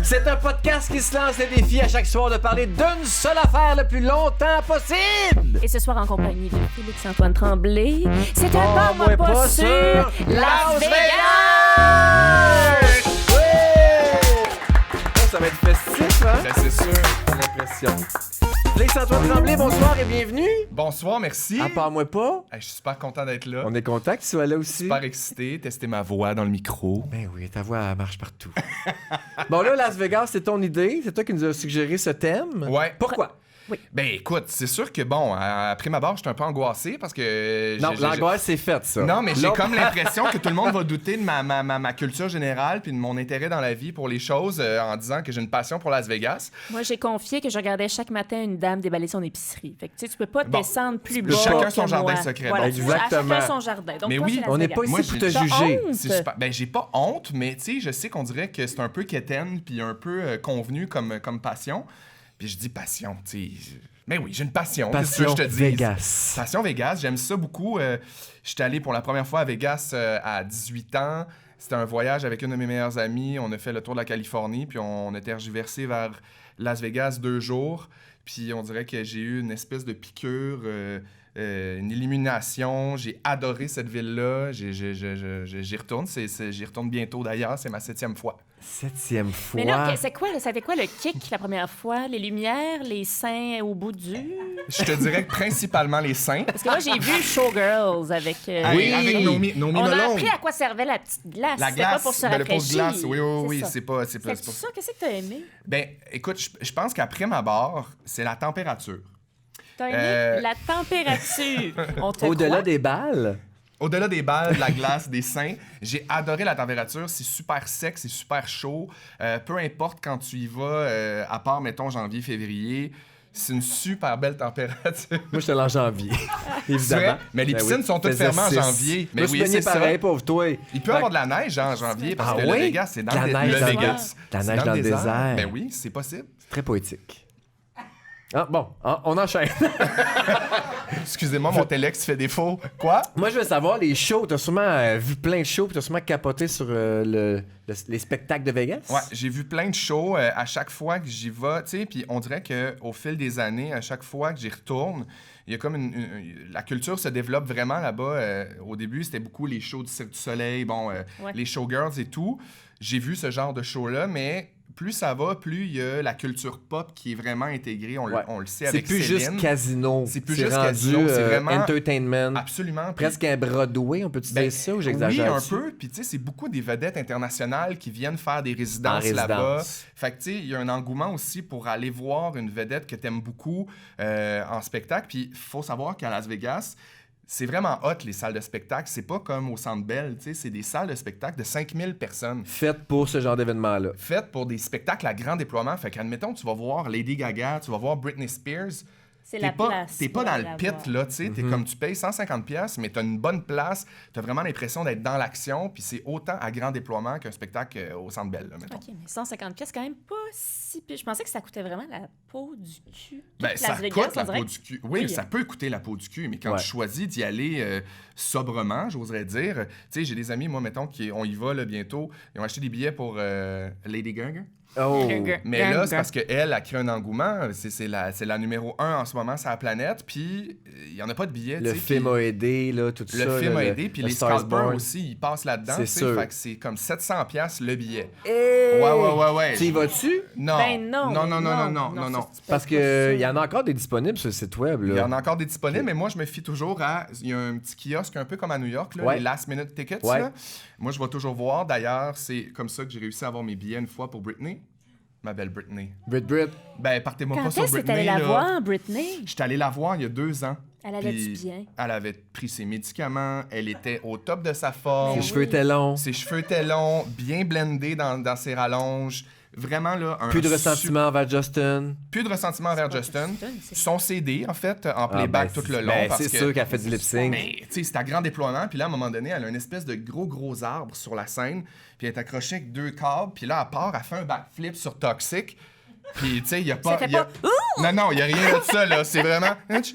C'est un podcast qui se lance les défis à chaque soir de parler d'une seule affaire le plus longtemps possible. Et ce soir, en compagnie de Félix-Antoine Tremblay, c'est un Parle-moi pas sur Las Vegas! Oh, ça va être festif, hein? Ben, c'est sûr. J'ai l'impression. Félix-Antoine Tremblay, bonsoir et bienvenue. Bonsoir, merci. Parle-moi pas. Hey, je suis super content d'être là. On est content que tu sois là aussi. Super excité, tester ma voix dans le micro. Ben oui, ta voix elle marche partout. Bon là, Las Vegas, c'est ton idée. C'est toi qui nous as suggéré ce thème. Ouais. Pourquoi? Ben écoute, c'est sûr que bon, après ma barre, j'étais un peu angoissé parce que... Non, l'angoisse, c'est fait, ça. Non, mais j'ai Là- comme l'impression que tout le monde va douter de ma culture générale puis de mon intérêt dans la vie pour les choses en disant que j'ai une passion pour Las Vegas. Moi, j'ai confié que je regardais chaque matin une dame déballer son épicerie. Fait que tu sais, tu peux pas descendre plus bas chacun que son moi. jardin secret. Voilà, Exactement. chacun son jardin. Donc, Mais toi, oui, c'est Las On n'est Vegas. pas ici Moi, pour j'ai te T'as juger. honte? C'est super. Ben j'ai pas honte, mais tu sais, je sais qu'on dirait que c'est un peu quétaine puis un peu convenu comme passion. Puis je dis passion, tu sais... Mais oui, j'ai une passion. Qu'est-ce que Passion je te dis? Vegas. Passion Vegas, j'aime ça beaucoup. J'étais allé pour la première fois à Vegas à 18 ans. C'était un voyage avec une de mes meilleures amies. On a fait le tour de la Californie, puis on a tergiversé vers Las Vegas 2 jours. Puis on dirait que j'ai eu une espèce de piqûre, une illumination. J'ai adoré cette ville-là. J'y retourne. J'y retourne bientôt d'ailleurs. C'est ma 7e fois. 7e fois. Mais là, c'est quoi, ça fait quoi le kick la première fois? Les lumières, les seins au bout du... Je te dirais que principalement les seins. Parce que moi, j'ai vu Showgirls avec... Oui, avec Nomi On a Malone. appris à quoi servait la petite glace. La C'était pas glace, pour se ben, le pot de rafraîchir. glace. Oui, ça. c'est pas C'est pour ça, qu'est-ce que t'as aimé? Ben, écoute, je pense qu'après ma barre, c'est la température. T'as aimé la température. On te Au-delà croit? des balles. Au-delà des balles, de la glace, des seins, j'ai adoré la température. C'est super sec, c'est super chaud. Peu importe quand tu y vas, à part, mettons, janvier, février, c'est une super belle température. Moi, j'étais là en janvier. C'est Évidemment. vrai? Mais les Ben piscines oui. sont toutes Faisait fermées en 6. janvier. Mais Moi, je oui, me baignais c'est ça. pareil, pauvre toi. Il peut y avoir de la neige en janvier parce que oui? le Vegas, c'est dans La neige le dans le- Vegas. de la C'est neige dans le désert. Ben oui, c'est possible. C'est très poétique. Ah, bon, on enchaîne. Excusez-moi, mon téléx fait défaut. Quoi? Moi, je veux savoir, les shows, t'as sûrement vu plein de shows, puis t'as sûrement capoté sur les spectacles de Vegas. Ouais, j'ai vu plein de shows à chaque fois que j'y vais, tu sais, puis on dirait qu'au fil des années, à chaque fois que j'y retourne, il y a comme la culture se développe vraiment là-bas. Au début, c'était beaucoup les shows du Cirque du Soleil, les showgirls et tout. J'ai vu ce genre de show-là, mais plus ça va, plus il y a la culture pop qui est vraiment intégrée. On le sait C'est avec plus Céline. juste casino. C'est plus juste rendu, casino, c'est vraiment entertainment. Absolument. Puis- Presque un Broadway, on peut-tu dire ça ou j'exagère? Oui, un peu. Puis, tu sais, c'est beaucoup des vedettes internationales qui viennent faire des résidences En là-bas. résidence. Fait que, tu sais, il y a un engouement aussi pour aller voir une vedette que t'aimes beaucoup en spectacle. Puis, il faut savoir qu'à Las Vegas, c'est vraiment hot, les salles de spectacle. C'est pas comme au Centre Bell, tu sais, c'est des salles de spectacle de 5000 personnes. Faites pour ce genre d'événement-là. Faites pour des spectacles à grand déploiement. Fait qu'admettons, tu vas voir Lady Gaga, tu vas voir Britney Spears. C'est la place. T'es pas pour dans le la pit, voir. là, tu sais. T'es comme, tu payes 150$, mais t'as une bonne place. T'as vraiment l'impression d'être dans l'action. Puis c'est autant à grand déploiement qu'un spectacle au Centre Bell, là, mettons. OK, mais 150 pièces quand même pas si pire. Je pensais que ça coûtait vraiment la peau du cul. Ben, Las ça Vegas, coûte on la dirait peau que- du cul. Oui, Oui. ça peut coûter la peau du cul, mais quand Ouais. tu choisis d'y aller sobrement, j'oserais dire. Tu sais, j'ai des amis, moi, mettons, on y va là, bientôt. Ils ont acheté des billets pour Lady Gaga. Oh! Mais là, c'est parce qu'elle a créé un engouement. C'est la numéro 1 en ce moment sur la planète. Puis, il n'y en a pas de billets. Le tu sais, film puis a aidé, là, tout ça. le film là, a aidé. Puis le les Star is scalpers Born. aussi, ils passent là-dedans. C'est tu sais, sûr. Fait que c'est comme 700$ le billet. Hey! Ouais. Tu y vas-tu? Non. Ben non. Non. Parce qu'il y en a encore des disponibles sur le site web. Là. Il y en a encore des disponibles, mais moi, je me fie toujours à... Il y a un petit kiosque un peu comme à New York, là, Ouais. les last minute tickets. Ouais. Là. Moi, je vais toujours voir. D'ailleurs, c'est comme ça que j'ai réussi à avoir mes billets une fois pour Britney. Ma belle Britney. Brit. Ben, partez-moi pas Quand sur est-ce que t'es Britney. allé la là. voir, Britney? J'étais allé la voir il y a 2 ans. Elle allait-tu Puis bien? Elle avait pris ses médicaments, elle était au top de sa forme. Ses Ben cheveux oui. étaient longs. Ses cheveux étaient longs, bien blendés dans ses rallonges. Vraiment, là, Plus de ressentiment envers Justin. Plus de ressentiment envers pas Justin. Justin, c'est- Son CD, en fait, en playback tout le long. Ben, parce c'est que... sûr qu'elle fait du lip sync. Mais, tu sais, c'est à grand déploiement. Puis là, à un moment donné, elle a une espèce de gros arbre sur la scène. Puis elle est accrochée avec 2 câbles. Puis là, elle part, elle fait un backflip sur Toxic. Puis, tu sais, il n'y a pas... C'était y a- pas- Non, il n'y a rien de ça, là. C'est vraiment... Non, c'est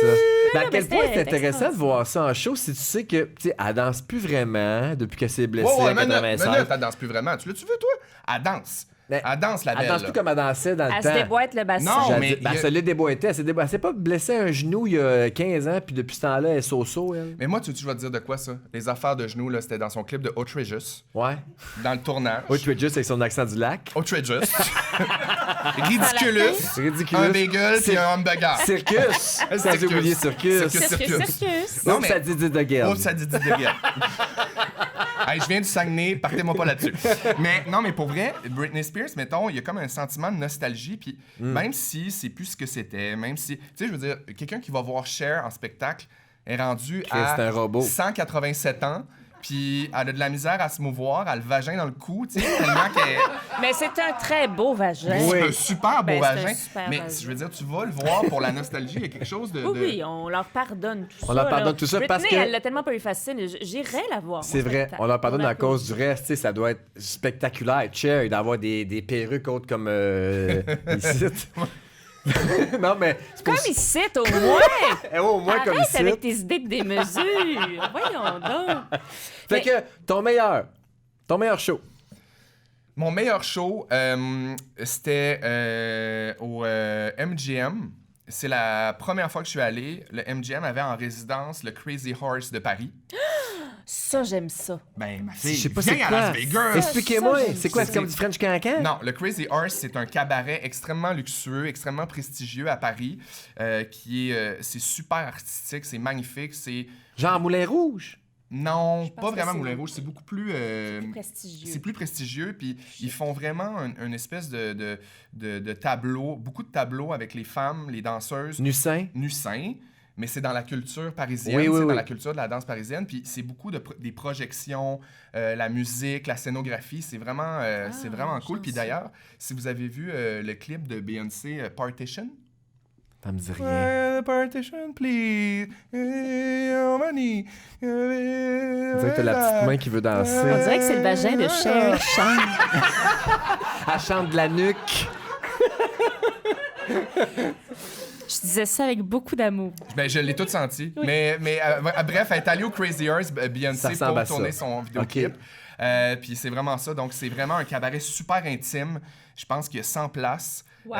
ça. Mais à mais quel point c'était c'est intéressant de extraordinaire. voir ça en show si tu sais que, tu sais, elle danse plus vraiment depuis qu'elle s'est blessée Ouais, en minute, 96. elle danse plus vraiment. Tu l'as-tu vu, toi? Elle danse. Mais Elle danse, la belle. Elle danse plus là. comme elle dansait dans le Elle temps. se déboîte le bassin. Non, J'allais mais dire, ben, il y a- elle se l'est déboîtée. Elle s'est pas blessée un genou il y a 15 ans, puis depuis ce temps-là, elle est so-so, elle. Mais moi, tu vas te dire de quoi, ça? Les affaires de genoux, là, c'était dans son clip de Outrageous, Ouais. dans le tournage. Oui, tu es juste avec son accent du lac. Outrageous. Ridiculous. Ridicule. Un bagel puis un hamburger. Circus. Sans Circus. oublier circus. Circus. Non, Oups, mais- ça dit de guerre. Oh, ça dit de rien. Hey, je viens du Saguenay, partez-moi pas là-dessus. Mais non, mais pour vrai, Britney Spears, mettons, il y a comme un sentiment de nostalgie, puis même si c'est plus ce que c'était, même si, tu sais, je veux dire, quelqu'un qui va voir Cher en spectacle est rendu à c'est un robot. 187 ans, puis elle a de la misère à se mouvoir, elle a le vagin dans le cou, tu sais, tellement qu'elle... Mais c'est un très beau vagin. C'est un super beau Ben, c'est un vagin, super mais vagin. je veux dire, tu vas le voir pour la nostalgie, il y a quelque chose de... Oui, on leur pardonne tout ça. On leur pardonne là. tout ça Britney, parce que- elle l'a tellement pas eu facile. J'irais la voir. C'est au vrai, spectacle. on leur pardonne Pour à cause l'applaudir. du reste, tu sais, ça doit être spectaculaire. Cher, il doit avoir des perruques hautes comme ici. Non, mais c'est pour Comme ici, au moins! Eh, au moins comme Arrête ici. avec tes idées de démesure. Voyons donc. Fait que ton meilleur show. Mon meilleur show, c'était au MGM. C'est la première fois que je suis allé. Le MGM avait en résidence le Crazy Horse de Paris. Ça, j'aime ça. Ben, ma Je fille, sais pas viens c'est à quoi. Las Vegas! Expliquez-moi, Ça, j'aime c'est quoi? ça. C'est comme du French Cancan? Non, le Crazy Horse, c'est un cabaret extrêmement luxueux, extrêmement prestigieux à Paris, c'est super artistique, c'est magnifique, c'est... Genre Moulin Rouge? Non, pense pas que vraiment c'est- Moulin Rouge, c'est beaucoup plus... Prestigieux. C'est plus prestigieux, puis ils font vraiment une espèce de tableau, beaucoup de tableaux avec les femmes, les danseuses, Nussin? nus seins, mais c'est dans la culture parisienne, Oui, oui, c'est dans oui. la culture de la danse parisienne, puis c'est beaucoup des projections, la musique, la scénographie, c'est vraiment cool. Puis j'aime ça. d'ailleurs, si vous avez vu le clip de Beyoncé, Partition, Ça me dit rien. Partition, please, your money. On dirait que t'as la petite main qui veut danser. On dirait que c'est le vagin de Cher qui chante. Elle chante de la nuque. Je disais ça avec beaucoup d'amour. Ben, je l'ai tout senti. Mais bref, elle est allée au Crazy Horse, Beyoncé, Ça ressemble pour à ça. tourner son vidéoclip. Puis c'est vraiment ça. Donc, c'est vraiment un cabaret super intime. Je pense qu'il y a 100 places. Wow.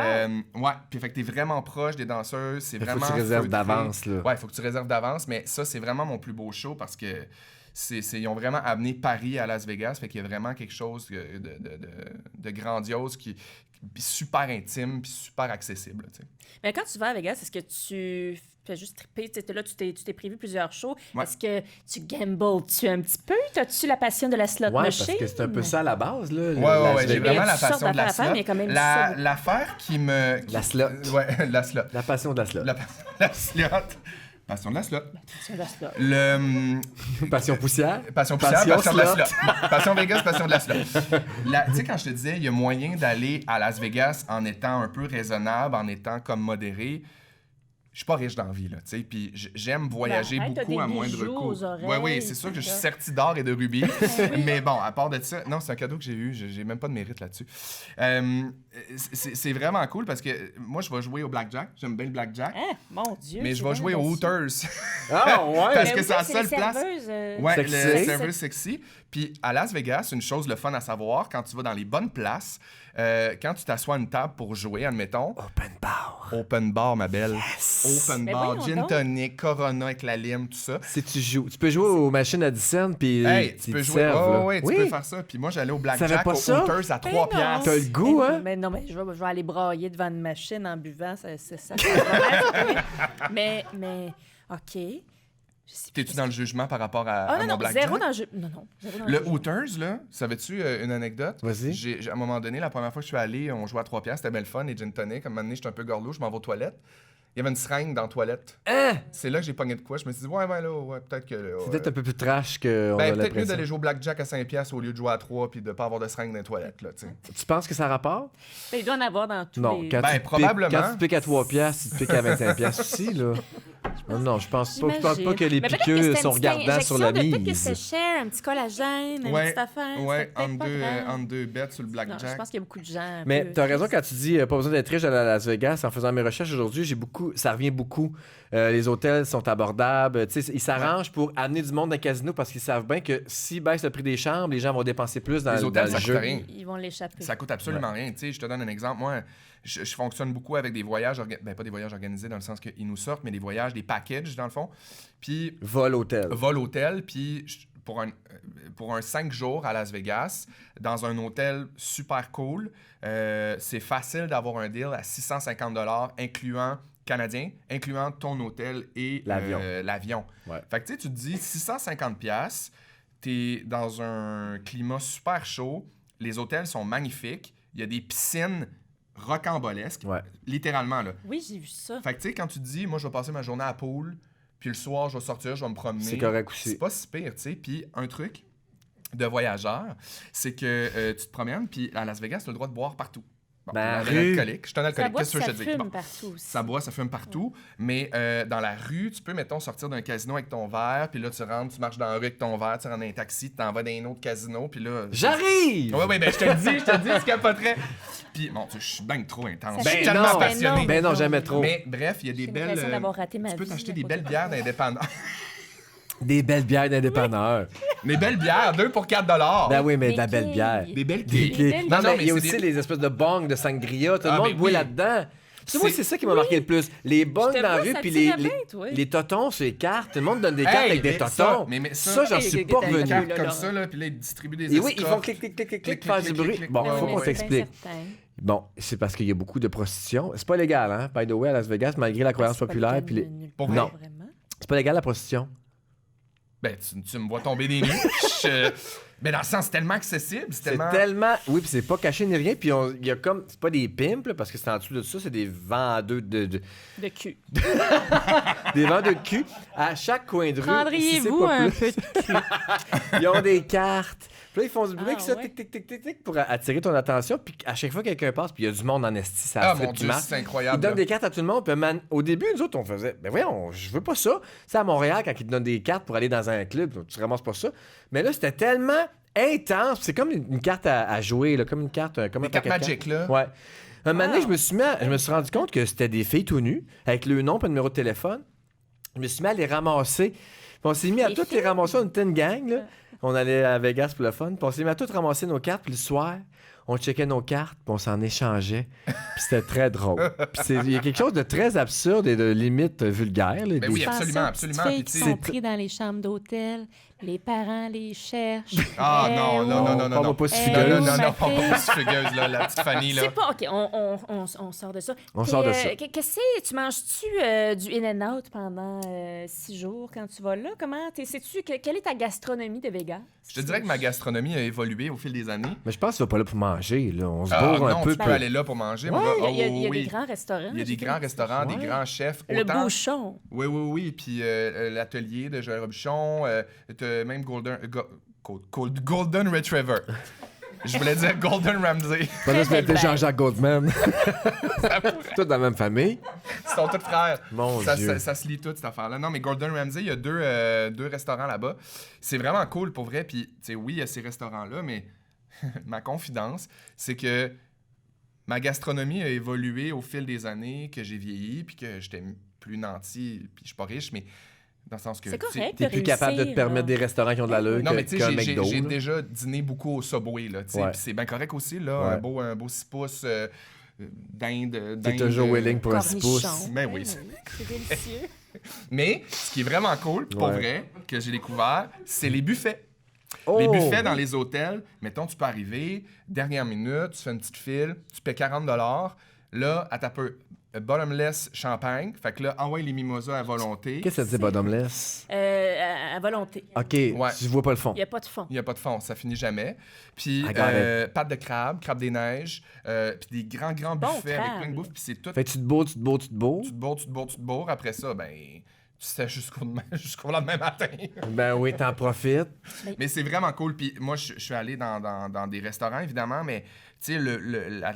Ouais, puis fait que t'es vraiment proche des danseuses. C'est Il faut vraiment. que tu réserves feutré. d'avance, là. Ouais, il faut que tu réserves d'avance. Mais ça, c'est vraiment mon plus beau show parce que ils ont vraiment amené Paris à Las Vegas. Fait qu'il y a vraiment quelque chose de grandiose qui super intime puis super accessible. Tu sais. Mais quand tu vas à Vegas, est-ce que tu fais juste triper? Tu sais, là, tu t'es prévu plusieurs shows. Ouais. Est-ce que tu gambles-tu un petit peu? As-tu la passion de la slot Ouais, machine? parce que c'est un peu ça à la base, là. Ouais, j'ai Mais il y a vraiment la toutes sortes passion de la d'affaires à faire, slot. mais il y a quand même ça. L'affaire qui me... La slot. Ouais, la slot. La passion de la slot. La slot. Passion de la slot. C'est la slot. Passion poussière. Passion poussière, passion de la slot. slot. Passion Vegas, passion de la slot. Tu sais, quand je te disais, il y a moyen d'aller à Las Vegas en étant un peu raisonnable, en étant comme modéré. Je suis pas riche dans la vie, là, tu sais, puis j'aime voyager Ben, arrête, t'as beaucoup des à moindre bijoux coût. aux oreilles, Ouais, oui, c'est sûr que je suis c'est ça. serti d'or et de rubis. Mais bon, à part de ça, non, c'est un cadeau que j'ai eu, j'ai même pas de mérite là-dessus. C'est vraiment cool parce que moi, je vais jouer au blackjack, j'aime bien le blackjack, Hein? Mon Dieu. mais je vais jouer au Hooters. Ah, ouais. Parce Mais que oui, c'est la c'est seule les place. serveuses, Ouais, Sexy. le serveur sexy. Puis à Las Vegas, une chose le fun à savoir, quand tu vas dans les bonnes places, quand tu t'assois à une table pour jouer, admettons, Open bar. open bar, ma belle. Open Mais bar, voyons gin donc. tonic, Corona avec la lime, tout ça. Si tu joues, tu peux jouer aux machines à 10 cents, puis Hey, ils tu peux te jouer. servent, là. Ouais, tu Oui. peux faire ça. Puis moi, j'allais au Savais blackjack, pas au ça? Hooters à Ben 3 non. piastres. T'as le goût, hein? Mais non, mais je vais aller brailler devant une machine en buvant, ça. mais, OK. Je sais plus. T'es-tu dans le jugement par rapport à, Ah à non, mon non, blackjack? zéro dans le jeu. Non, zéro dans le Le jeu. Hooters, là, savais-tu une anecdote? Vas-y. À un moment donné, la première fois que je suis allé, on jouait à 3 piastres, c'était belle fun, et gin tonic. À un moment donné, j'étais un peu gorlou, je m'en vais aux toilettes. Il y avait une seringue dans la toilette. Hein? C'est là que j'ai pogné de quoi. Je me suis dit, ouais, peut-être que... là, C'est peut-être un peu plus trash que on a Ben, peut-être mieux l'impression. d'aller jouer au blackjack à 5 piastres au lieu de jouer à 3 puis de pas avoir de seringue dans les toilettes, là, tu sais. Tu penses que ça a rapport? Ben, il doit en avoir dans tous Non, les... quand, Ben, tu te probablement. Piques, quand tu te piques à 3 piastres, tu te piques à 25 piastres aussi, là. Non, je pense pas que les Mais peut-être piqueux c'était sont une petite regardants sur la injection de- Peut-être que mise. c'est cher, un petit collagène, une Ouais, petite affaire. ouais, c'est peut-être pas grave. entre deux bêtes sur le Non, blackjack. je pense qu'il y a beaucoup de gens. un Mais peu t'as raison tristes. quand tu dis pas besoin d'être riche à Las Vegas. En faisant mes recherches aujourd'hui, j'ai ça revient beaucoup. Les hôtels sont abordables. Tu sais, ils s'arrangent pour amener du monde dans le casino parce qu'ils savent bien que s'ils baissent le prix des chambres, les gens vont dépenser plus dans, Les hôtels, dans ça le coûte jeu. rien. Ils vont l'échapper. Ça coûte absolument rien. Tu sais, je te donne un exemple. Moi, je fonctionne beaucoup avec des voyages, pas des voyages organisés dans le sens qu'ils nous sortent, mais des voyages, des packages dans le fond. Puis Vol hôtel. vol hôtel, puis pour un 5 jours à Las Vegas, dans un hôtel super cool, c'est facile d'avoir un deal à 650 $ incluant canadien, incluant ton hôtel et l'avion. Ouais. Fait que tu sais, tu te dis 650 $, t'es dans un climat super chaud, les hôtels sont magnifiques, il y a des piscines rocambolesques, littéralement là. Oui, j'ai vu ça. Fait que tu sais, quand tu te dis, moi je vais passer ma journée à la pool, puis le soir je vais sortir, je vais me promener. C'est correct aussi. C'est pas si pire, tu sais. Puis un truc de voyageur, c'est que tu te promènes, puis à Las Vegas, tu as le droit de boire partout. Bon, Ben, je suis un alcoolique. Je suis un Ça alcoolique. boit, Qu'est-ce que ça je te dis? fume Bon, partout aussi. ça boit, ça fume partout. Mais dans la rue, tu peux, mettons, sortir d'un casino avec ton verre, puis là, tu rentres, tu marches dans la rue avec ton verre, tu rentres dans un taxi, tu t'en vas dans un autre casino, puis là... J'arrive! Oui, ben je te le dis, je capoterais. Puis, bon, je suis bien trop intense. Ça Je suis fait tellement non. passionné. Ben non, jamais trop. Mais bref, il y a des J'ai belles... l'impression d'avoir raté ma tu peux vie t'acheter à des cause belles de bières d'indépendants. Des belles bières d'indépanneurs. Des belles bières, 2 pour 4 $. Ben oui, mais Des de la belle quilles. bière. Des belles Des quilles. quilles. belles Non, bières. mais il y a mais aussi c'est des- les espèces de bongs de sangria. Tout le Ah, monde mais boit oui. là-dedans. Tu sais, moi, c'est ça qui m'a marqué le plus. Les bongs Je te dans la vois, rue, ça puis te les, tire les, bien, toi. les totons sur les cartes. Tout le monde donne des cartes Hey, avec des mais totons. ça, mais ça, j'en suis pas Des revenu. Des cartes là, comme là. ça, là, puis là, ils distribuent des Et oui, ils font escorts. clic, clic, clic, clic, clic, Clic, faire clic, du bruit. clic, clic. Bon, Ouais, faut ouais, qu'on ouais. t'explique. Bon, c'est parce qu'il y a beaucoup de prostitution. C'est pas légal, hein, by the way, à Las Vegas, malgré la croyance populaire. Puis Pour non, Vraiment. c'est pas légal la prostitution. Ben, tu me vois tomber des nues. Mais dans le sens, c'est tellement accessible. C'est C'est tellement... tellement. Oui, puis c'est pas caché ni rien. Puis il y a comme. C'est pas des pimps, là, parce que c'est en dessous de ça, c'est des vendeurs de De cul. des vendeurs de cul. À chaque coin de rue. Prendriez-vous si c'est pas un plus, peu de cul? ils ont des cartes. Puis là, ils font du bruit Ah, avec ça, ouais. tic, tic, tic, tic, tic, pour attirer ton attention. Puis à chaque fois que quelqu'un passe, puis il y a du monde en esti, ça Ah, strip mon qui Dieu, marche. c'est Ils incroyable. donnent là. des cartes à tout le monde. Puis au début, nous autres, on faisait, ben voyons, je veux pas ça. C'est à Montréal, quand ils te donnent des cartes pour aller dans un club, tu ramasses pas ça. Mais là, c'était tellement intense. C'est comme une carte à jouer, là, comme une carte. Comme Des un cartes paquet de Magic, là. Ouais. Un moment donné, Wow. je me suis rendu compte que c'était des filles tout nues, avec le nom et le numéro de téléphone. Je me suis mis à les ramasser. Puis on s'est mis à Les toutes les filles? ramasser. On était une gang, là. On allait à Vegas pour le fun. Puis on s'est mis à toutes ramasser nos cartes. Puis le soir, on checkait nos cartes. Puis on s'en échangeait. Puis c'était très drôle. Puis il y a quelque chose de très absurde et de limite vulgaire. Là, Ben oui, des- absolument, Pensez aux petites absolument. filles Puis qui tu sont sais- pris dans les chambres d'hôtel, les parents les cherchent. Ah, Eh non, non, oui. non, non, non. Parle-moi pas si Eh fugueuse. Non, non, ma non, fille. pas si fugueuse, là, la petite Fanny, là. C'est pas... OK, on sort de ça. On sort de ça. Qu'est-ce que tu manges-tu du In-N-Out pendant 6 jours quand tu vas là? Comment... Sais-tu... Quelle est ta gastronomie de Vegas? Je te dirais que ma gastronomie a évolué au fil des années. Mais je pense que tu vas pas là pour manger. Là. On se Ah, bourre un non, peu. tu peux aller là pour manger. mon Ouais, gars. Il y a, Oh, il y a oui. des grands restaurants. Il y a des j'ai grands vu. restaurants, des Ouais. grands chefs. Le autant- bouchon. Oui, oui, oui. Puis l'atelier de Joël Robuchon, t'as même Golden Retriever. Je voulais dire Golden Ramsay. Pas là, Très c'était belle Jean-Jacques Goldman. Tout dans la même famille. Ils sont tous frères. Mon ça, Dieu. ça se lit tout, cette affaire-là. Non, mais Golden Ramsay, il y a deux restaurants là-bas. C'est vraiment cool, pour vrai. Puis, tu sais, oui, il y a ces restaurants-là, mais ma confidence, c'est que ma gastronomie a évolué au fil des années, que j'ai vieilli, puis que j'étais plus nanti, puis je suis pas riche, mais dans le sens que... C'est tu sais, correct. T'es plus capable de te permettre des restaurants qui ont de l'allure Non, mais tu sais, qu'un j'ai McDo. j'ai là. déjà dîné beaucoup au Subway, là, tu sais, Ouais. puis c'est bien correct aussi, là, Ouais. un beau 6 pouces d'Inde. T'es toujours willing pour un 6 pouces. Cornichon. Ben oui. C'est délicieux. Mais ce qui est vraiment cool, pour Ouais. vrai, que j'ai découvert, c'est les buffets. Oh! Les buffets dans les hôtels, mettons, tu peux arriver, dernière minute, tu fais une petite file, tu paies 40 $. Là, à ta peu, bottomless champagne. Fait que là, envoie les mimosas à volonté. Qu'est-ce que ça dit, bottomless? À volonté. OK, Ouais. tu vois pas le fond. Il n'y a pas de fond. Il n'y a pas de fond, ça finit jamais. Puis, I got it. pâte de crabe des neiges, puis des grands Bon buffets avec crabe. plein de bouffe, puis c'est tout. Fait que tu te bourres, tu te bourres, tu te bourres. Tu te bourres. Après ça, ben, tu sais jusqu'au lendemain matin. Ben oui, t'en profites. Mais c'est vraiment cool. Puis moi, je suis allé dans des restaurants, évidemment, mais tu sais,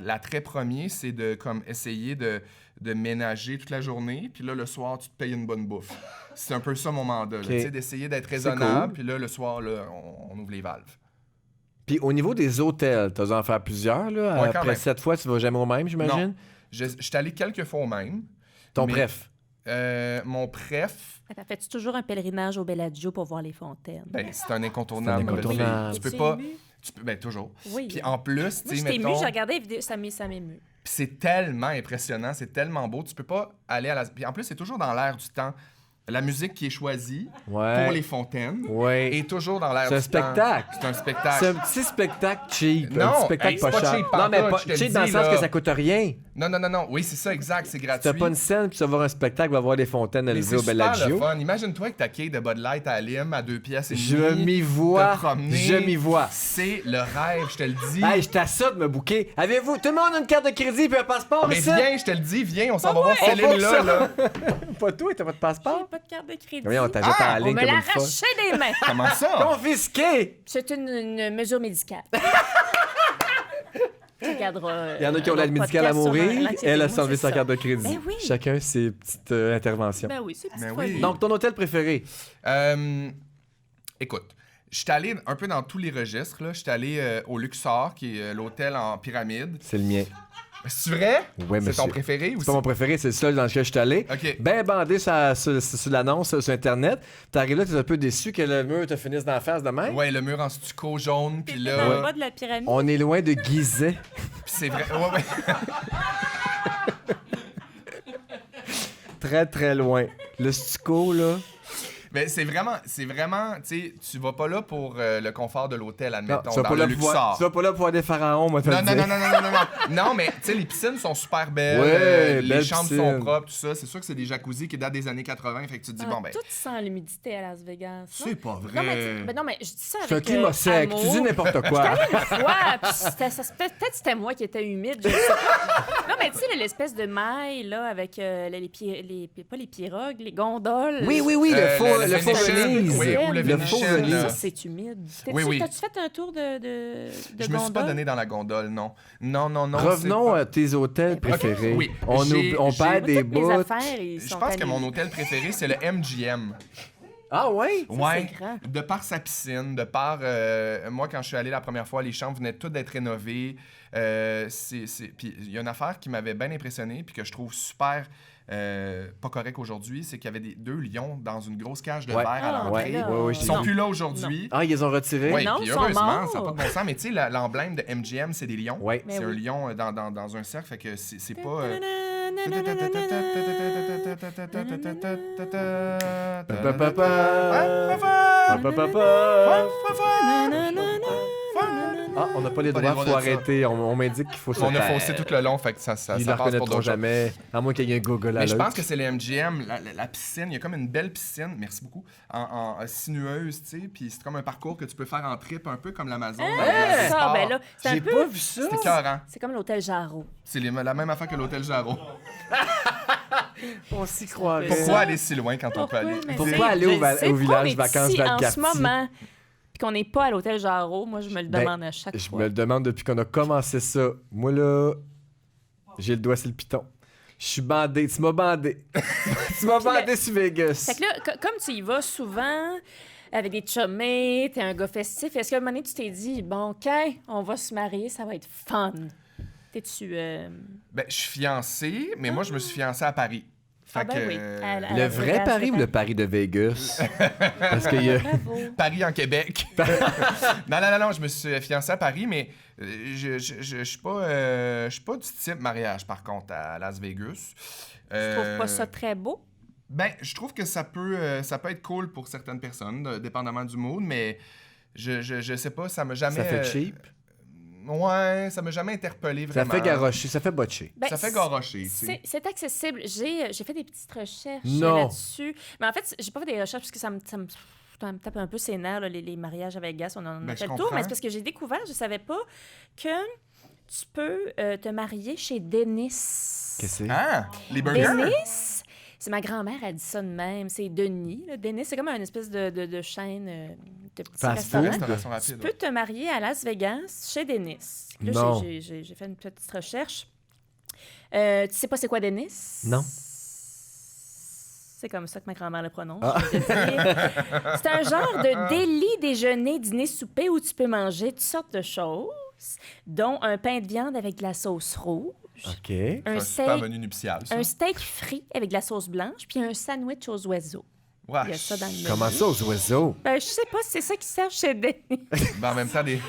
l'attrait premier, c'est de comme essayer de ménager toute la journée. Puis là, le soir, tu te payes une bonne bouffe. C'est un peu ça mon mandat, là, Ok. tu sais, d'essayer d'être C'est raisonnable. cool. Puis là, le soir, là, on ouvre les valves. Puis au niveau des hôtels, t'as dû en faire plusieurs, là. Ouais, quand Après même. 7 fois, tu vas jamais au même, j'imagine? Je suis allé quelques fois au même. Ton Mais- bref. Mon préf, Attends, fais-tu toujours un pèlerinage au Bellagio pour voir les fontaines? ben, c'est un incontournable. C'est un incontournable. Tu peux Es-tu pas... ému? Ben, toujours. Oui. Puis en plus, Moi, tu sais, j'étais émue, mettons... j'ai regardé la vidéo, ça m'émeut. Puis c'est tellement impressionnant, c'est tellement beau. Tu peux pas aller à la... Puis en plus, c'est toujours dans l'air du temps. La musique qui est choisie Ouais. pour les fontaines Ouais. est toujours dans l'air C'est un du temps. spectacle. C'est un spectacle. C'est un petit spectacle cheap. Non, un petit spectacle hey, pas c'est pas cher. cheap, Non, mais pantoute, pas je te le cheap dans le dis, sens là. que ça coûte rien. Non. Oui, c'est ça, exact. C'est Tu gratuit. n'as pas une scène, puis tu vas voir un spectacle, va voir les fontaines Mais élevées c'est au super Bellagio. le fun. Imagine-toi avec ta quille de Bud Light à Lime à 2 pièces et Je demie, m'y vois. te promener. Je m'y vois. C'est le rêve, je te le dis. Hey, je t'assoute de me bouquer. Avez-vous. Tout le monde a une carte de crédit puis un passeport Mais ici? viens, je te le dis, viens, on s'en va voir on Céline va là, ça. là. Pas toi, t'as pas de J'ai passeport? pas de carte de crédit. Oui, on t'ajoute en On ligne me comme l'a une fois. arraché des mains. Comment ça? Confisqué! C'est une mesure médicale. Tu regarderas. Il y en a qui ont l'aide médicale à mourir. Elle a sauvé sa carte de crédit. Ben oui. Chacun ses petites interventions. Ben oui, c'est petite Ben folie. oui. Donc, ton hôtel préféré? Écoute, je suis allé un peu dans tous les registres. Je suis allé au Luxor, qui est l'hôtel en pyramide. C'est le mien. C'est vrai? Ouais, C'est ton monsieur. préféré ou C'est pas mon préféré, c'est le seul dans lequel je suis allé. OK. Ben bandé sur l'annonce sur Internet. T'arrives là, t'es un peu déçu que le mur te finisse dans la face de même. Ouais, le mur en stucco jaune, puis T'étais dans là... le bas de la pyramide. On est loin de Gizeh. Puis c'est vrai... Ouais. Très, très loin. Le stucco, là. Mais c'est vraiment, tu sais, tu vas pas là pour le confort de l'hôtel, Non, admettons, tu vas dans pas le là Luxor. tu vas pas là pour voir des pharaons, moi, te le Non, dire. non. Non, mais tu sais, les piscines sont super belles. Ouais, les belles chambres piscines. sont propres, tout ça. C'est sûr que c'est des jacuzzis qui datent des années 80. Fait que tu te dis, bon, ben, Tout sent l'humidité à Las Vegas. c'est pas vrai. Non, mais, non, mais je dis ça avec C'est un climat sec. amour. Tu dis n'importe quoi. Une fois, puis peut-être c'était moi qui étais humide. Je sais pas. Non, mais tu sais, là, l'espèce de maille, là, avec pas les pirogues, les gondoles. Oui, le faux le faux Venetian, Venise. oui, ou le Le Venetian, faux là. Venise. Ça, c'est humide. Oui. T'as-tu fait un tour de Je me suis pas gondole? donné dans la gondole, non. Non. Revenons c'est pas- à tes hôtels préférés. oui. On J'ai- perd Moi, des toutes mes bouts. affaires, ils Je sont pense que annulés. mon hôtel préféré, c'est le MGM. Ah ouais? Ouais, c'est grand. de par sa piscine, de par... moi, quand je suis allé la première fois, les chambres venaient toutes d'être rénovées. Puis il y a une affaire qui m'avait bien impressionné puis que je trouve super pas correct aujourd'hui, c'est qu'il y avait deux lions dans une grosse cage de Ouais. verre à Ah, l'entrée. ben là, Ouais, Ils j'ai sont vu. plus là aujourd'hui. Ah, ils les ont retirés? Oui, Non, puis ils sont heureusement, morts. ça n'a pas de bon sens. Mais tu sais, l'emblème de MGM, c'est des lions. Ouais. Mais C'est un oui. lion dans un cercle, fait que c'est pas... Ah, on n'a pas les Pas droits, les droits faut de ça. arrêter. On m'indique qu'il faut se On a taire. foncé tout le long, fait que ça Ils passe ne pour reconnaîtront d'autres choses. jamais, à moins qu'il y ait un Google à Mais je l'autre. pense que c'est le MGM, la piscine. Il y a comme une belle piscine, merci beaucoup, en sinueuse, tu sais. Puis c'est comme un parcours que tu peux faire en trip, un peu comme l'Amazon. Ah, ça, ben là, c'est un J'ai peu... pas vu ça. C'est écœurant. C'est comme l'hôtel Jarreau. C'est la même affaire que l'hôtel Jarreau. On s'y croirait. Pourquoi aller si loin quand on peut aller? Mais Pourquoi c'est- aller je sais au pas, village mais vacances si, en Valcartier? ce moment, puis qu'on n'est pas à l'hôtel Jarreau, moi, je me le Ben, demande à chaque Je fois. me le demande depuis qu'on a commencé ça. Moi, là, j'ai le doigt sur le piton. Je suis bandé. Tu m'as bandé. Tu m'as bandé sur Vegas. Fait que là, comme tu y vas souvent avec des chummés, t'es un gars festif, est-ce qu'à un moment donné, tu t'es dit, bon, OK, on va se marier, ça va être fun? T'es-tu... Ben, je suis fiancé, mais moi, je me suis fiancé à Paris. Fait Ah ben que, oui. À Le Las vrai Vegas, Paris ou le Paris de Vegas? Parce qu'il y a... Bravo. Paris en Québec. non, je me suis fiancé à Paris, mais je suis pas du type mariage, par contre, à Las Vegas. Tu trouves pas ça très beau? Ben, je trouve que ça peut être cool pour certaines personnes, dépendamment du mood, mais je sais pas, ça m'a jamais... Ça fait cheap. Ouais, ça m'a jamais interpellé Ça vraiment. fait garrocher. Ça fait botcher. Ben, Ça fait garrocher, tu sais. C'est accessible. J'ai fait des petites recherches Non. là-dessus. Mais en fait, j'ai pas fait des recherches parce que ça me tape un peu ses nerfs, là, les mariages à Vegas. On en Ben, a fait je le tour. comprends. Mais c'est parce que j'ai découvert, je savais pas, que tu peux te marier chez Dennis. Qu'est-ce que c'est? Ah, les burgers? Dennis, c'est ma grand-mère, elle dit ça de même. C'est Denis. Là. Dennis, c'est comme une espèce de chaîne de petits Fast restaurants. food? Restauration Tu rapide. peux te marier à Las Vegas chez Dennis. Là, Non. j'ai fait une petite recherche. Tu sais pas c'est quoi Dennis? Non. C'est comme ça que ma grand-mère le prononce. Ah. je vais te dire. C'est un genre de délit déjeuner, dîner, souper où tu peux manger toutes sortes de choses, dont un pain de viande avec de la sauce rouge. OK. C'est un super menu nuptial, ça. Un steak frit avec de la sauce blanche, puis un sandwich aux oiseaux. Ouais. Il y a ça dans le menu. Comment ça, aux oiseaux? Ben, je sais pas si c'est ça qu'ils servent chez Denis. Ben, en même temps, des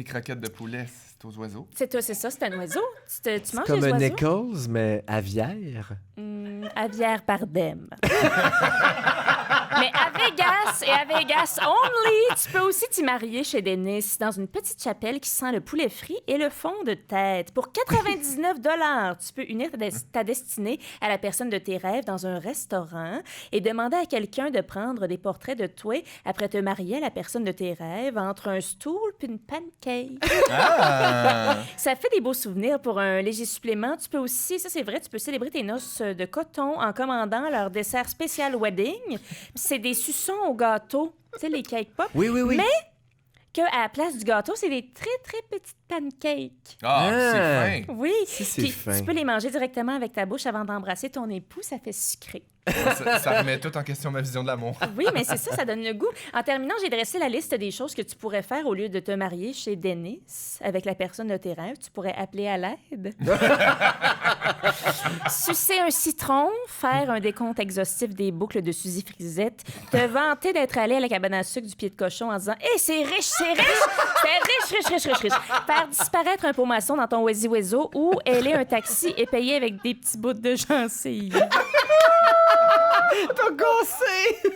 croquettes de poulet, c'est aux oiseaux. C'est ça, c'est un oiseau. Tu manges Comme les un oiseaux? Nichols, mais aviaire. Aviaire Pardem. Mais à Vegas only, tu peux aussi t'y marier chez Dennis dans une petite chapelle qui sent le poulet frit et le fond de tête. Pour 99 tu peux unir ta destinée à la personne de tes rêves dans un restaurant et demander à quelqu'un de prendre des portraits de toi après te marier à la personne de tes rêves entre un stool puis une pancake. Ah! Ça fait des beaux souvenirs pour un léger supplément. Tu peux aussi, ça c'est vrai, tu peux célébrer tes noces de coton en commandant leur dessert spécial wedding. Puis c'est des suçons au gâteau, tu sais, les cake pop. Oui. Mais qu'à la place du gâteau, c'est des très, très petites pancakes. Ah, c'est fin! Oui. C'est Puis fin. tu peux les manger directement avec ta bouche avant d'embrasser ton époux. Ça fait sucré. Ça remet tout en question ma vision de l'amour. Oui, mais c'est ça donne le goût. En terminant, j'ai dressé la liste des choses que tu pourrais faire au lieu de te marier chez Dennis avec la personne de tes rêves. Tu pourrais appeler à l'aide. Sucer un citron, faire un décompte exhaustif des boucles de Suzy Frisette, te vanter d'être allé à la cabane à sucre du pied de cochon en disant « Hey, c'est riche, c'est riche! » Faire disparaître un pot maçon dans ton oiseau ou ailer un taxi et payer avec des petits bouts de gencives. T'as gossé!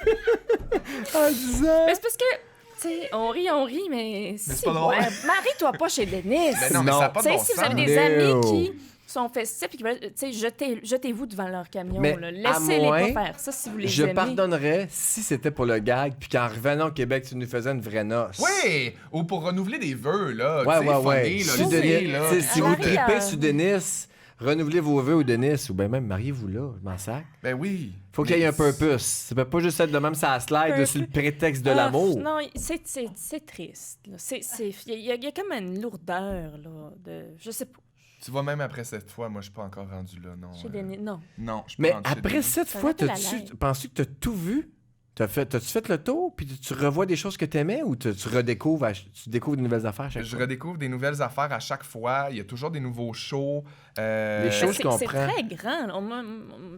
En disant... Mais c'est parce que, tu sais, on rit, mais c'est pas drôle. ouais, marie-toi pas chez Dennis. Mais non, mais ça n'a pas Tu de sais, bon si vous sens. avez des No. amis qui sont festifs et qui veulent, tu sais, jetez-vous devant leur camion. Mais Là. à Laissez-les moins, pas faire ça si vous les Je aimez. pardonnerais si c'était pour le gag, puis qu'en revenant au Québec, tu nous faisais une vraie noce. Oui! Ou pour renouveler des vœux, là. Ouais, tu sais, ouais. funny, là, Si, le Denis- thé, là. tu sais, si À vous Marie, tripez sur Denis, renouvelez vos vœux au Denis, ou bien même mariez-vous là, je m'en sac. Ben oui. Faut qu'il y ait un purpose. Ça peut pas juste être de même ça slide sur le prétexte de Ah, l'amour. Non, c'est triste. là. Il y a comme une lourdeur, là, de... Je sais pas. Tu vois, même après cette fois, moi, je suis pas encore rendu là, non. Chez Denis, non. Non, je suis Mais pas rendu chez après Denis. cette Ça fois, m'appelle à l'aide. penses-tu que t'as tout vu? T'as-tu fait le tour, puis tu revois des choses que t'aimais, ou tu redécouvres, tu découvres de nouvelles affaires à chaque Je fois? redécouvre des nouvelles affaires à chaque fois. Il y a toujours des nouveaux shows. Les shows, je comprends. C'est très grand.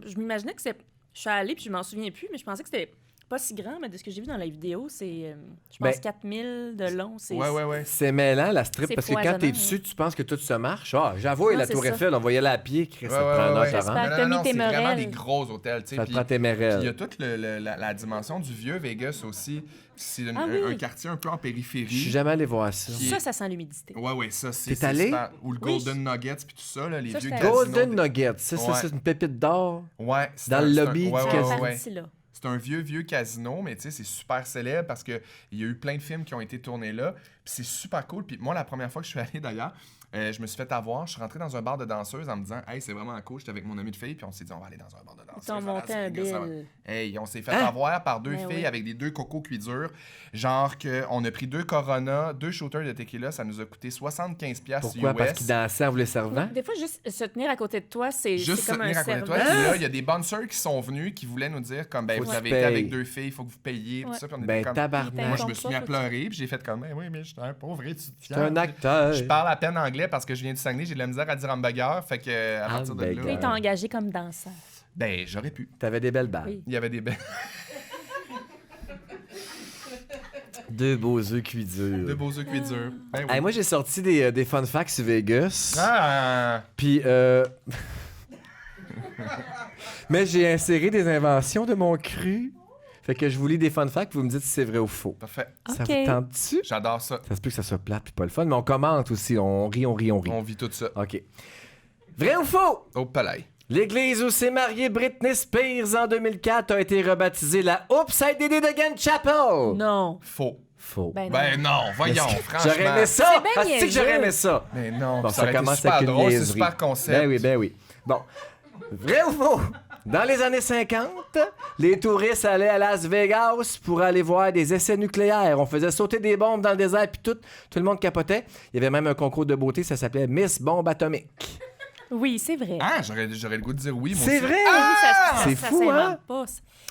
Je m'imaginais que c'est... Je suis allée, puis je m'en souviens plus, mais je pensais que c'était pas si grand, mais de ce que j'ai vu dans la vidéo, c'est, je pense, Ben, 4000 de long. C'est, Ouais. C'est mêlant, la strip, C'est parce que quand foisonnant, t'es hein. dessus, tu penses que tout se marche. Ah, j'avoue, Non, la c'est Tour ça. Eiffel, on voyait aller à pied, Chris, ça te prend un heure J'espère. te rendre. T'as mis tes c'est vraiment Morel. des gros hôtels, tu sais. Ça te Puis prend tes puis il y mérelles. a toute la dimension du vieux Vegas aussi. C'est Ah oui. un quartier un peu en périphérie. Je suis jamais allé voir ça. Qui- Ça sent l'humidité. Ouais, ça, c'est... T'es c'est allé? super. Ou le Oui. Golden Nuggets, puis tout ça, là, les Ça, vieux j'étais casinos. Golden Nuggets, ça, Ouais. c'est une pépite d'or. Ouais. c'est Dans le c'est lobby du ouais, casino. ouais. Parti, là. C'est un vieux casino, mais tu sais, c'est super célèbre parce qu'il y a eu plein de films qui ont été tournés là. Puis c'est super cool. Puis moi, la première fois que je suis allé d'ailleurs, je me suis fait avoir. Je suis rentré dans un bar de danseuses en me disant, hey, c'est vraiment cool. J'étais avec mon ami de fille, puis on s'est dit, on va aller dans un bar de danseuses. Ils t'ont à monté Las un Vegas, ça va. bill. Hey, on s'est fait Hein? avoir par deux Ben filles oui. avec des 2 cocos cuits durs. Genre qu'on a pris 2 Corona, 2 shooters de tequila. Ça nous a coûté 75$ Pourquoi? US. Parce qu'ils dansaient en vous les servant? Des fois, juste se tenir à côté de toi, c'est Juste se comme un tenir à côté de toi. service. Puis là, il y a des bouncers qui sont venus qui voulaient nous dire comme, ben, Faut vous que avez tu été payes. avec 2 filles, il faut que vous payiez. Tout Ouais. ça, puis on était Ben, comme... tabarnak. Moi, je Tombe me suis pas, mis à faut- pleurer, puis j'ai fait comme, ben oui, mais je suis un pauvre étudiant. C'est un acteur. Je parle à peine anglais parce que je viens du Saguenay, j'ai de la misère à dire hamburger, fait que à partir de Hamburger. Puis là, ils t'ont engagé comme danseur. ben j'aurais pu. T'avais des belles balles. Oui. Il y avait des belles 2 beaux œufs cuits durs. de beaux œufs cuits durs. Ben oui. Hey, moi, j'ai sorti des fun facts sur Vegas. Ah! Puis, mais j'ai inséré des inventions de mon cru. Fait que je vous lis des fun facts, vous me dites si c'est vrai ou faux. Parfait. Ça OK. vous tente-tu? J'adore ça. Ça se peut que ça soit plate puis pas le fun, mais on commente aussi. On rit. On vit tout ça. OK. Vrai ou faux? Au palais. L'église où s'est mariée Britney Spears en 2004 a été rebaptisée la Oops, I Did It Again Chapel. Non. Faux. Faux. Ben non. Ben non, voyons, franchement. J'aurais aimé ça! C'est bien Ah, c'est que niaiseux. j'aurais aimé ça! Mais non, Bon, ça aurait été commence super avec une drôle, c'est niaiserie. super concept. Ben oui. Bon. Vrai ou faux? Dans les années 50, les touristes allaient à Las Vegas pour aller voir des essais nucléaires. On faisait sauter des bombes dans le désert, puis tout le monde capotait. Il y avait même un concours de beauté, ça s'appelait Miss Bombe Atomique. Oui, c'est vrai. Ah, j'aurais le goût de dire oui, moi C'est aussi. vrai! Oui, c'est ça fou, s'invente hein? pas.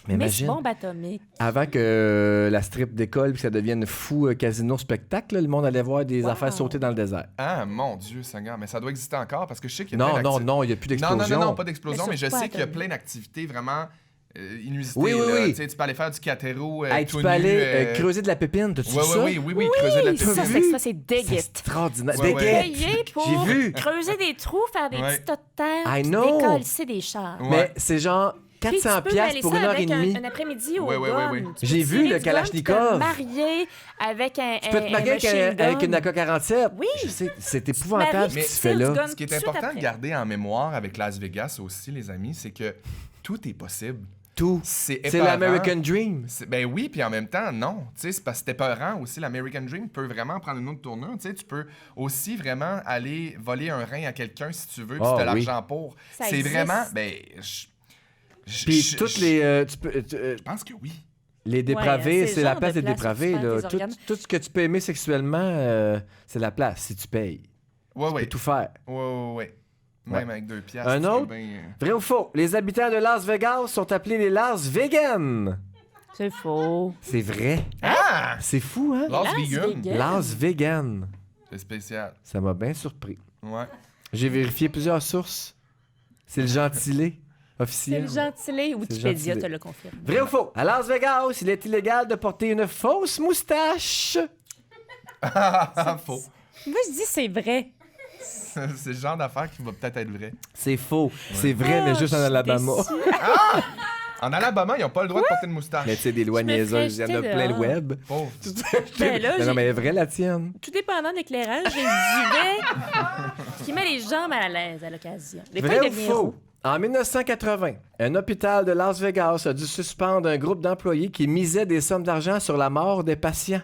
Mais Mais c'est imagine, bombe atomique. avant que la strip décolle et que ça devienne fou casino-spectacle, là, le monde allait voir des Wow. affaires sauter dans le désert. Ah, mon Dieu, Seigneur. Mais ça doit exister encore parce que je sais qu'il y a plein Non, d'activités. il n'y a plus Non, d'explosion. non, pas d'explosion, Mais mais je sur quoi, sais qu'il y a Tommy? plein d'activités vraiment inusitées. Oui, oui, là. oui. Tu sais, tu peux aller faire du catero Hey, tout tu peux nu, aller creuser de la pépine, t'as-tu Ouais, vu ça? oui, creuser de la Oui, pépine. ça, c'est C'est dégueu. extraordinaire. Ouais, Déguette. Payer pour J'ai vu. creuser des trous, faire des Ouais. petits tas de terre, I puis know. décoller des chars. Ouais. Mais c'est genre Puis tu 400 peux piastres mêler pour ça une heure et avec demie. un après-midi au Ouais, ouais, gun. ouais, ouais. Tu peux J'ai vu tirer le du gun, Kalachnikov. Tu peux te marier avec un Tu peux te marier avec une AK-47. Oui. Je sais, c'est maries, épouvantable ce que tu tu tires fais du là. gun. Ce qui est tout de suite important de après. garder en mémoire avec Las Vegas aussi, les amis, c'est que tout est possible. Tout. C'est C'est épeurant. l'American Dream. Ben oui, puis en même temps, non. Tu sais, c'est parce que c'est épeurant aussi. L'American Dream peut vraiment prendre une autre tournure. Tu sais, tu peux aussi vraiment aller voler un rein à quelqu'un si tu veux, puis Ah, si t'as oui. l'argent pour. Ça C'est existe. vraiment... Ben, Puis toutes les... Je pense que oui. les dépravés, Ouais, c'est le la genre place de des place où tu dépravés. perds Là. tes Tout, organes. tout ce que tu peux aimer sexuellement, c'est la place, si tu payes. Ouais, Tu ouais. peux tout faire. Ouais. Même avec 2 piastres. Un tu autre? peux bien, Vrai ou faux? Les habitants de Las Vegas sont appelés les Las Vegan. C'est faux. C'est vrai. Ah! C'est fou, hein? Las Las Vegas. Vegas. Las Vegan. C'est spécial. Ça m'a bien surpris. Ouais. J'ai vérifié plusieurs sources. C'est le gentilé C'est officiel. le gentilé. Wikipédia gentilé. te le confirme. Vrai ou faux? À Las Vegas, il est illégal de porter une fausse moustache. Faux. Moi, je dis c'est vrai. C'est le genre d'affaire qui va peut-être être vrai. C'est faux. C'est vrai, mais Ah, juste en je suis Alabama. déçue. En Alabama, ils n'ont pas le droit de porter une moustache. Mais tu sais, des lois Je me niaiseuses, il y en a ferais plein le jeter web. Pauvre. Ben là, non, j'ai- mais elle est vraie, la tienne. Tout dépendant de l'éclairage, j'ai du duvet qui met les jambes mal à l'aise à l'occasion. Des fois, Vrai il ou devient faux? roux. En 1980, un hôpital de Las Vegas a dû suspendre un groupe d'employés qui misait des sommes d'argent sur la mort des patients.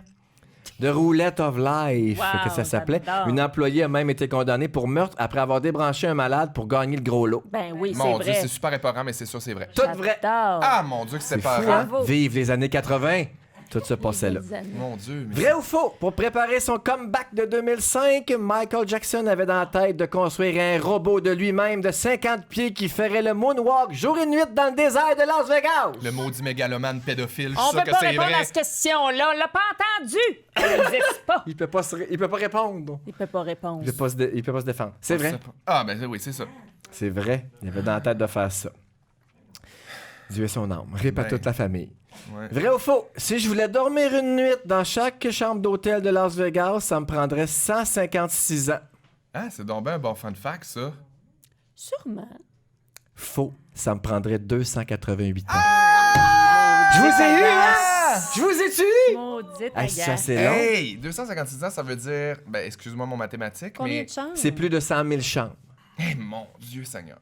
The Roulette of Life, Wow, que ça s'appelait. j'adore. Une employée a même été condamnée pour meurtre après avoir débranché un malade pour gagner le gros lot. Ben oui, c'est Mon Dieu, vrai. c'est super épeurant, mais c'est sûr, c'est vrai. Tout vrai. J'adore. Ah, mon Dieu, que c'est C'est pas fou, rare. hein? Bravo. Vive les années 80. Tout se passait là. Des années. Mon Dieu, mais... Vrai ou faux? Pour préparer son comeback de 2005, Michael Jackson avait dans la tête de construire un robot de lui-même de 50 pieds qui ferait le moonwalk jour et nuit dans le désert de Las Vegas. Le maudit mégalomane pédophile, je On suis sûr peut que pas c'est répondre vrai. à cette question-là. On l'a pas entendu. Elle n'existe pas. Il peut pas, il peut pas répondre. Il peut pas répondre. Il peut pas il peut pas se défendre. C'est vrai. Ah, ben oui, c'est ça. C'est vrai. Il avait dans la tête de faire ça. Dieu est son âme. Rip à Ben. toute la famille. Ouais. Vrai ou faux? Si je voulais dormir une nuit dans chaque chambre d'hôtel de Las Vegas, ça me prendrait 156 ans. Ah, c'est donc bien un bon fun fact, ça. Sûrement. Faux. Ça me prendrait 288 ans. Ah! Je vous ai eu, hein? Ah! Je vous ai tué! Maudite Hey, ça, agace. c'est long. Hey! 256 ans, ça veut dire... Ben, excuse-moi mon mathématique, Combien mais... de chambres? C'est plus de 100 000 chambres Eh, mon Dieu Seigneur.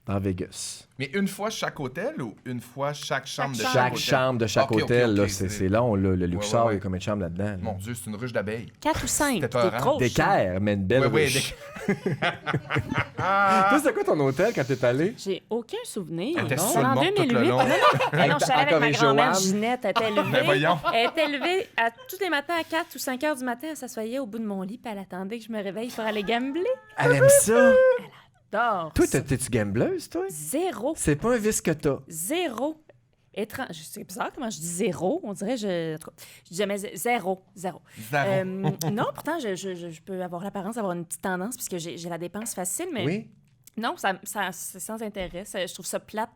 dans Vegas. Mais une fois chaque hôtel ou une fois chaque chambre de Chaque Chaque hôtel? chambre de chaque Ok, ok, hôtel, ok, là, c'est long. Là. Le Luxor, ouais. il y a combien de chambres là-dedans? là? Mon Dieu, c'est une ruche d'abeilles. 4 ou 5. C'était Des peurant. grosses Des chambres. caires, mais une belle Ouais, ruche. Toi, c'est quoi ton hôtel quand t'es allé? J'ai aucun souvenir. Elle était Non. sur le en monde tout 2008. le long. Non, non, je suis allée avec Encore ma une grand-mère Joanne. Ginette. Elle était levée. Ben voyons. Elle était levée à, tous les matins à 4 ou 5 heures du matin. Elle s'assoyait au bout de mon lit puis elle attendait que je me réveille pour aller gambler. Elle aime ça. Dors. Toi, t'es-tu gambleuse, toi? Zéro. C'est pas un vice que t'as. Zéro. Étrange. C'est bizarre comment je dis zéro. On dirait je dis jamais zéro. Zéro. Zéro. Non, pourtant, je peux avoir l'apparence d'avoir une petite tendance puisque j'ai la dépense facile, mais Oui? non, c'est sans intérêt. Je trouve ça plate.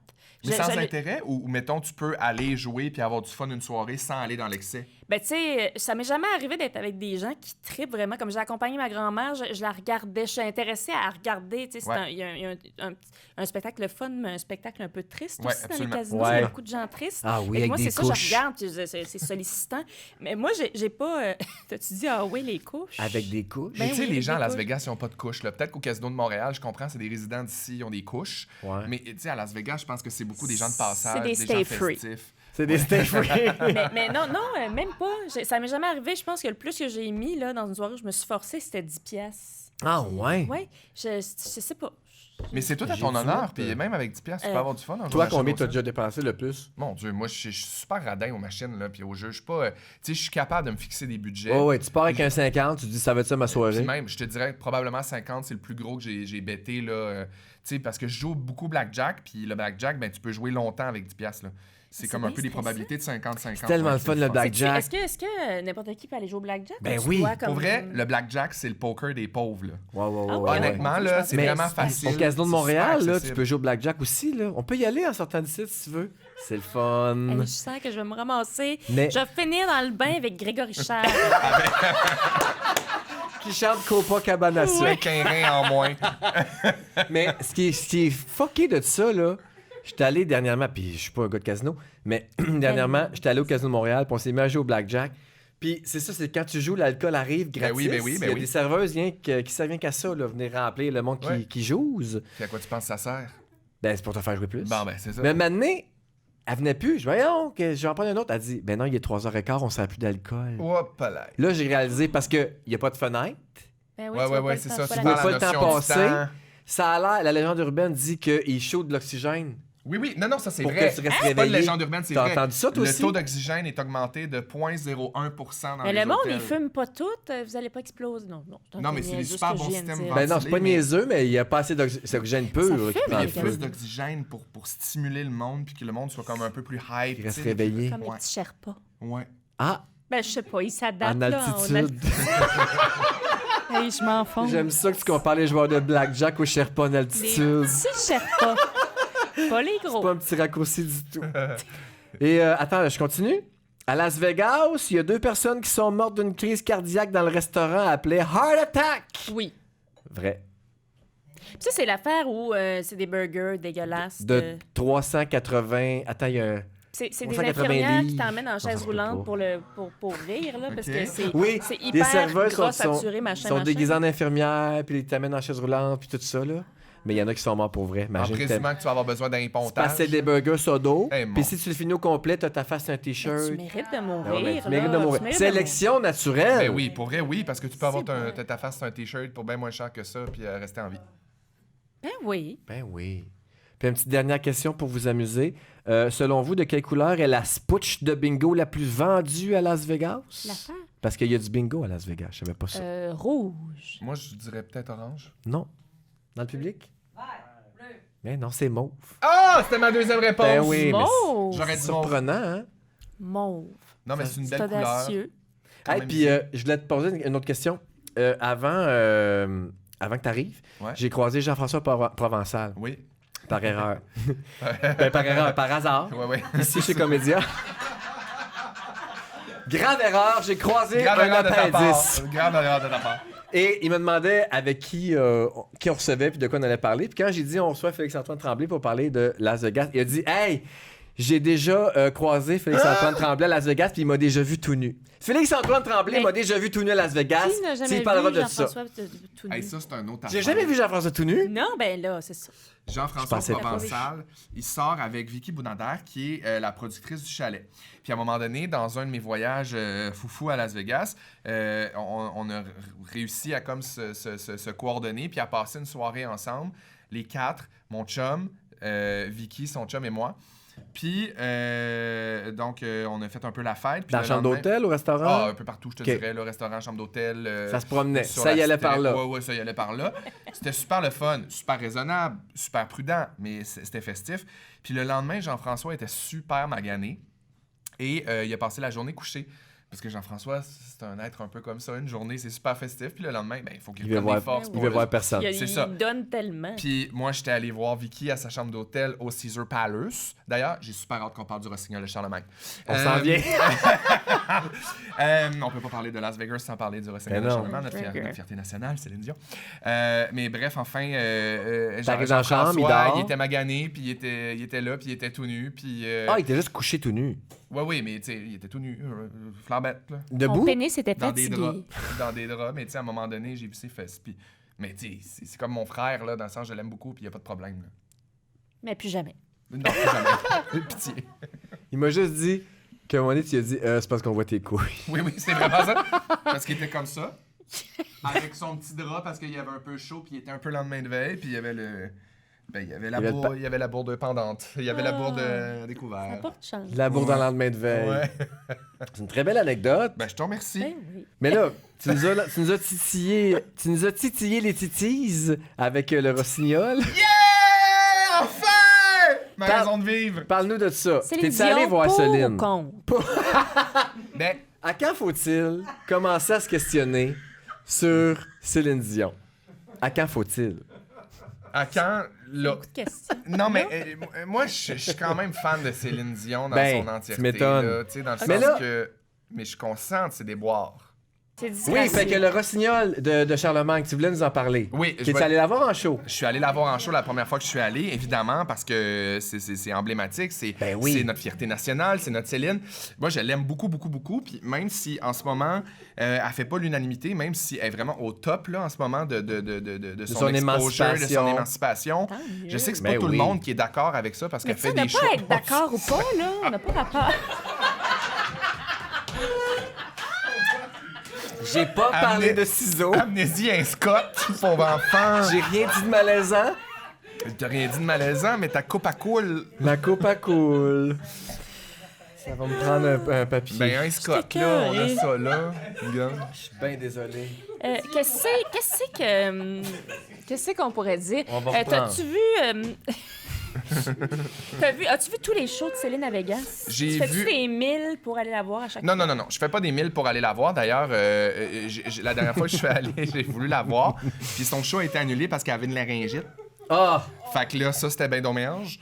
Mais sans intérêt ou, mettons, tu peux aller jouer puis avoir du fun une soirée sans aller dans l'excès? Ben, tu sais, ça m'est jamais arrivé d'être avec des gens qui trippent vraiment. Comme j'ai accompagné ma grand-mère, je la regardais, je suis intéressée à regarder. Tu sais, Ouais. il y a un spectacle fun, mais un spectacle un peu triste Ouais, aussi absolument. dans les casinos. Ouais. Il y a beaucoup de gens tristes. Ah oui, Fait que avec moi, des c'est ça, couches. je regarde, puis c'est sollicitant. Mais moi, j'ai pas... T'as-tu dit, ah oui, les couches? Avec des couches? Ben Mais tu sais, oui, les gens à des Las couches. Vegas, ils n'ont pas de couches. là. Peut-être qu'au Casino de Montréal, je comprends, c'est des résidents d'ici, ils ont des couches. Ouais. Mais tu sais, à Las Vegas, je pense que c'est beaucoup des gens de passage, C'est des gens stay free. festifs. C'est des stage free. mais non, même pas. Ça m'est jamais arrivé. Je pense que le plus que j'ai mis là, dans une soirée où je me suis forcée, c'était 10 piastres. Ah ouais? Ouais, je sais pas. Mais c'est tout à ton honneur, puis même avec 10$, tu peux avoir du fun. Toi, combien t'as déjà dépensé le plus? Mon Dieu, moi, je suis super radin aux machines, là, puis aux jeux. Je suis pas... tu sais, je suis capable de me fixer des budgets. Oh, ouais, tu pars avec un 50, tu dis ça va être ça ma soirée. Puis même, je te dirais que probablement 50, c'est le plus gros que j'ai bêté, là. Tu sais, parce que je joue beaucoup blackjack, puis le blackjack, ben, tu peux jouer longtemps avec 10$, là. C'est comme un peu des probabilités de 50-50. C'est tellement le fun, le blackjack. Est-ce que n'importe qui peut aller jouer au blackjack? Ben ou tu oui. dois comme- Pour vrai, le blackjack, c'est le poker des pauvres, là. Ouais. Honnêtement, ouais. là, c'est Mais vraiment facile. Au Casino de c'est Montréal, super là, tu accessible. peux jouer au blackjack aussi. Là. On peut y aller en sortant d'ici si tu veux. C'est le fun. Je sens que je vais me ramasser. Mais- Je vais finir dans le bain avec Grégory Charles. Qui chante Copacabana. Avec un rein en moins. Mais ce qui est fucké de ça, là, j'étais allé dernièrement, puis je suis pas un gars de casino, mais dernièrement, j'étais allé au Casino de Montréal, puis on s'est mis à jouer au blackjack. Puis c'est ça, c'est quand tu joues, l'alcool arrive gratis. oui. Il y a des serveuses qui servent rien qu'à ça, là, venir remplir le monde qui joue. Puis à quoi tu penses que ça sert? Ben, c'est pour te faire jouer plus. Bon, ben, c'est ça. Mais maintenant, elle venait plus. Je voyais, non, que je vais en prendre un autre. Elle dit, ben non, il est 3h15, on ne sert plus d'alcool. Hop là. Là, j'ai réalisé parce qu'il n'y a pas de fenêtre. Ben oui, Ouais, tu vois ouais, pas le c'est temps, ça. pas Tu la vois vois pas la le temps notion du passer. temps. Ça a l'air, la légende urbaine dit qu'il chaud de l'oxygène. Oui. Non, ça, c'est Pour vrai. que tu restes C'est pas une réveillé. légende urbaine, c'est T'as vrai. entendu ça, toi Le aussi? taux d'oxygène est augmenté de 0,01% dans Mais les le monde, hôtels. il fume pas tout. Vous allez pas exploser. Non. Non, mais c'est des super bons systèmes Ben non, c'est pas mais- niaiseux, mais il n'y a pas assez d'oxygène pur. Ça là, qui fume, prend Mais il y le a feu. plus d'oxygène pour stimuler le monde, puis que le monde soit comme un peu plus hype. Il reste tu sais. réveillé. Comme les Ouais. petits Sherpas. Ouais. Ah, Ben, je sais pas, ils s'adaptent. en là, altitude. Hey, je m'en fous. J'aime ça que tu compares les joueurs de blackjack aux Sherpas en Les altitude. petits Sherpas. Pas les C'est gros. pas un petit raccourci du tout. Et attends, je continue. À Las Vegas, il y a 2 personnes qui sont mortes d'une crise cardiaque dans le restaurant appelé Heart Attack. Oui. Vrai. Puis ça, c'est l'affaire où c'est des burgers dégueulasses. De 380... Attends, il y a un... C'est des 380 infirmières qui livres. t'emmènent en ça chaise se peut roulante pas. pour rire, là, parce Ok. que c'est Oui, c'est les hyper serveuses gras, sont saturé, machin, sont machin. déguisés en infirmières, puis ils t'amènent en chaise roulante, puis tout ça, là. Mais il y en a qui sont morts pour vrai. En Imagine que présumant que tu vas avoir besoin d'un tu pontage. passais des burgers sur dos, Hey, mon. puis si tu le finis au complet, t'as ta face sur un Tu t-shirt. mérites de mourir. Ah ouais, mais tu là. mérites de mourir. Tu mérites de Sélection naturelle. Ben oui, pour vrai, oui, parce que tu peux avoir C'est vrai. ta face sur un t-shirt pour bien moins cher que ça, puis rester en vie. Ben oui. Ben oui. Puis une petite dernière question pour vous amuser. Selon vous, de quelle couleur est la spouch de bingo la plus vendue à Las Vegas? L'affaire. Parce qu'il y a du bingo à Las Vegas, je savais pas ça. Rouge. Moi, je dirais peut-être orange. Non. Dans le public? Mais non, c'est mauve. Ah, c'était ma deuxième réponse! Ben oui, mais Mauve. J'aurais c'est dit mauve. surprenant, hein? Mauve. Non, mais c'est une C'est belle couleur. audacieux. Quand Hey, même puis bien. je voulais te poser une autre question. Avant que tu arrives, Ouais. j'ai croisé Jean-François Provençal, Oui. par erreur. Ben, par erreur, par hasard, Ouais. ici chez Comédia. Grave erreur, j'ai croisé Grave un erreur de ta part. appendice. Grave erreur de ta part. Et il me demandait avec qui on recevait puis de quoi on allait parler. Puis quand j'ai dit on reçoit Félix-Antoine Tremblay pour parler de Las Vegas, il a dit « Hey, j'ai déjà croisé Félix-Antoine Tremblay à Las Vegas puis il m'a déjà vu tout nu. » Félix-Antoine Tremblay Mais- m'a déjà vu tout nu à Las Vegas. Qui n'a S'il jamais parlera vu de ça. Jean-François tout nu? Hey, ça, c'est un autre J'ai affaire. jamais vu Jean-François tout nu. Non, ben là, c'est ça. Jean-François Je pensais- Provençal, il sort avec Vicky Boudindaire, qui est la productrice du chalet. Puis à un moment donné, dans un de mes voyages foufou à Las Vegas, on a réussi à comme se coordonner puis à passer une soirée ensemble, les 4, mon chum, Vicky, son chum et moi. Puis, donc, on a fait un peu la fête. Puis Dans la le chambre lendemain- d'hôtel, au Ah, restaurant? un peu partout, je te Ok. dirais. Le restaurant, chambre d'hôtel. Ça se promenait. sur Ça la y allait cité. par là. Ouais, ça y allait par là. C'était super le fun, super raisonnable, super prudent, mais c'était festif. Puis le lendemain, Jean-François était super magané et il a passé la journée couché. Parce que Jean-François, c'est un être un peu comme ça. Une journée, c'est super festif. Puis le lendemain, ben, il faut qu'il Il veut prenne des voir, forces. il pour veut le- voir personne. Il, C'est il ça. donne tellement. Puis moi, j'étais allé voir Vicky à sa chambre d'hôtel au Caesar Palace. D'ailleurs, j'ai super hâte qu'on parle du Rossignol de Charlemagne. On s'en vient. On peut pas parler de Las Vegas sans parler du Rossignol Ben de non. Charlemagne, notre Burger. fierté nationale, Céline Dion. Mais bref, enfin, T'arrives dans la chambre, il Jean-François, dort. il était magané, puis il était là, puis il était tout nu, puis... Ah, il était juste couché tout nu. oui, mais tu sais, il était tout nu, flambette, là, Mon Debout? pénis était dans des fatigué. draps, dans des draps, mais tu sais, à un moment donné, j'ai vu ses fesses, puis... Mais tu sais, c'est comme mon frère, là, dans le sens, je l'aime beaucoup, puis il y a pas de problème, là. Mais plus jamais. Non, jamais. Pitié. Il m'a juste dit qu'à un moment donné, tu lui as dit c'est parce qu'on voit tes couilles. Oui, c'est vraiment ça. Parce qu'il était comme ça, avec son petit drap, parce qu'il y avait un peu chaud, puis il était un peu lendemain de veille, puis il y avait Ben, il y avait Il y avait la bourde pendante. Il y avait la bourde à Ça découvert. porte chance. La bourde dans le lendemain de veille. Ouais. C'est une très belle anecdote. Ben, je te remercie. Ben oui. Mais là, tu nous as titillé les titilles avec le rossignol. Yeah! Enfin! Ma Par- raison de vivre. Parle-nous de ça. Céline T'es allé Dion, voir pour Céline? ou contre? Ben, À quand faut-il commencer à se questionner sur Céline Dion? À quand faut-il? à quand... Là... Beaucoup de questions. Non, mais moi, je suis quand même fan de Céline Dion dans Ben, son entièreté. tu m'étonnes. Là, tu sais, dans le Mais sens là- que... Mais je suis conscient que c'est des boires. C'est Oui, disgracieux. fait que le rossignol de Charlemagne, tu voulais nous en parler. Oui, je T'es vais- allé la voir en show? Je suis allé la voir en show la première fois que je suis allé, évidemment, parce que c'est emblématique, c'est Ben oui. c'est notre fierté nationale, c'est notre Céline. Moi, je l'aime beaucoup, beaucoup, beaucoup. Puis même si en ce moment, elle fait pas l'unanimité, même si elle est vraiment au top là, en ce moment de son son exposure, de son émancipation. émancipation. Tant mieux. Je sais que c'est Ben pas tout oui. le monde qui est d'accord avec ça parce Mais qu'elle tu sais, fait on n'a des pas shows. à être d'accord ou pas, là. On n'a pas rapport. J'ai pas parlé de ciseaux. Amnésie, un Scott, pauvre enfant. J'ai rien dit de malaisant. T'as rien dit de malaisant, mais ta coupe à coule. Ma coupe à coule. Ça va me prendre un papier. Ben, un Scott, J'étais là, on a écoeurée. ça, là. Regarde. Je suis bien désolé. Qu'est-ce qu'on pourrait dire? On va reprendre. T'as-tu vu... As-tu vu tous les shows de Céline à Vegas? J'ai Tu fais-tu vu- des 1000 pour aller la voir à chaque Non, fois? non. Je fais pas des 1000 pour aller la voir. D'ailleurs, la dernière fois que je suis allé, j'ai voulu la voir. Puis son show a été annulé parce qu'elle avait une laryngite. Ah! Fait que là, ça, c'était bien dommage.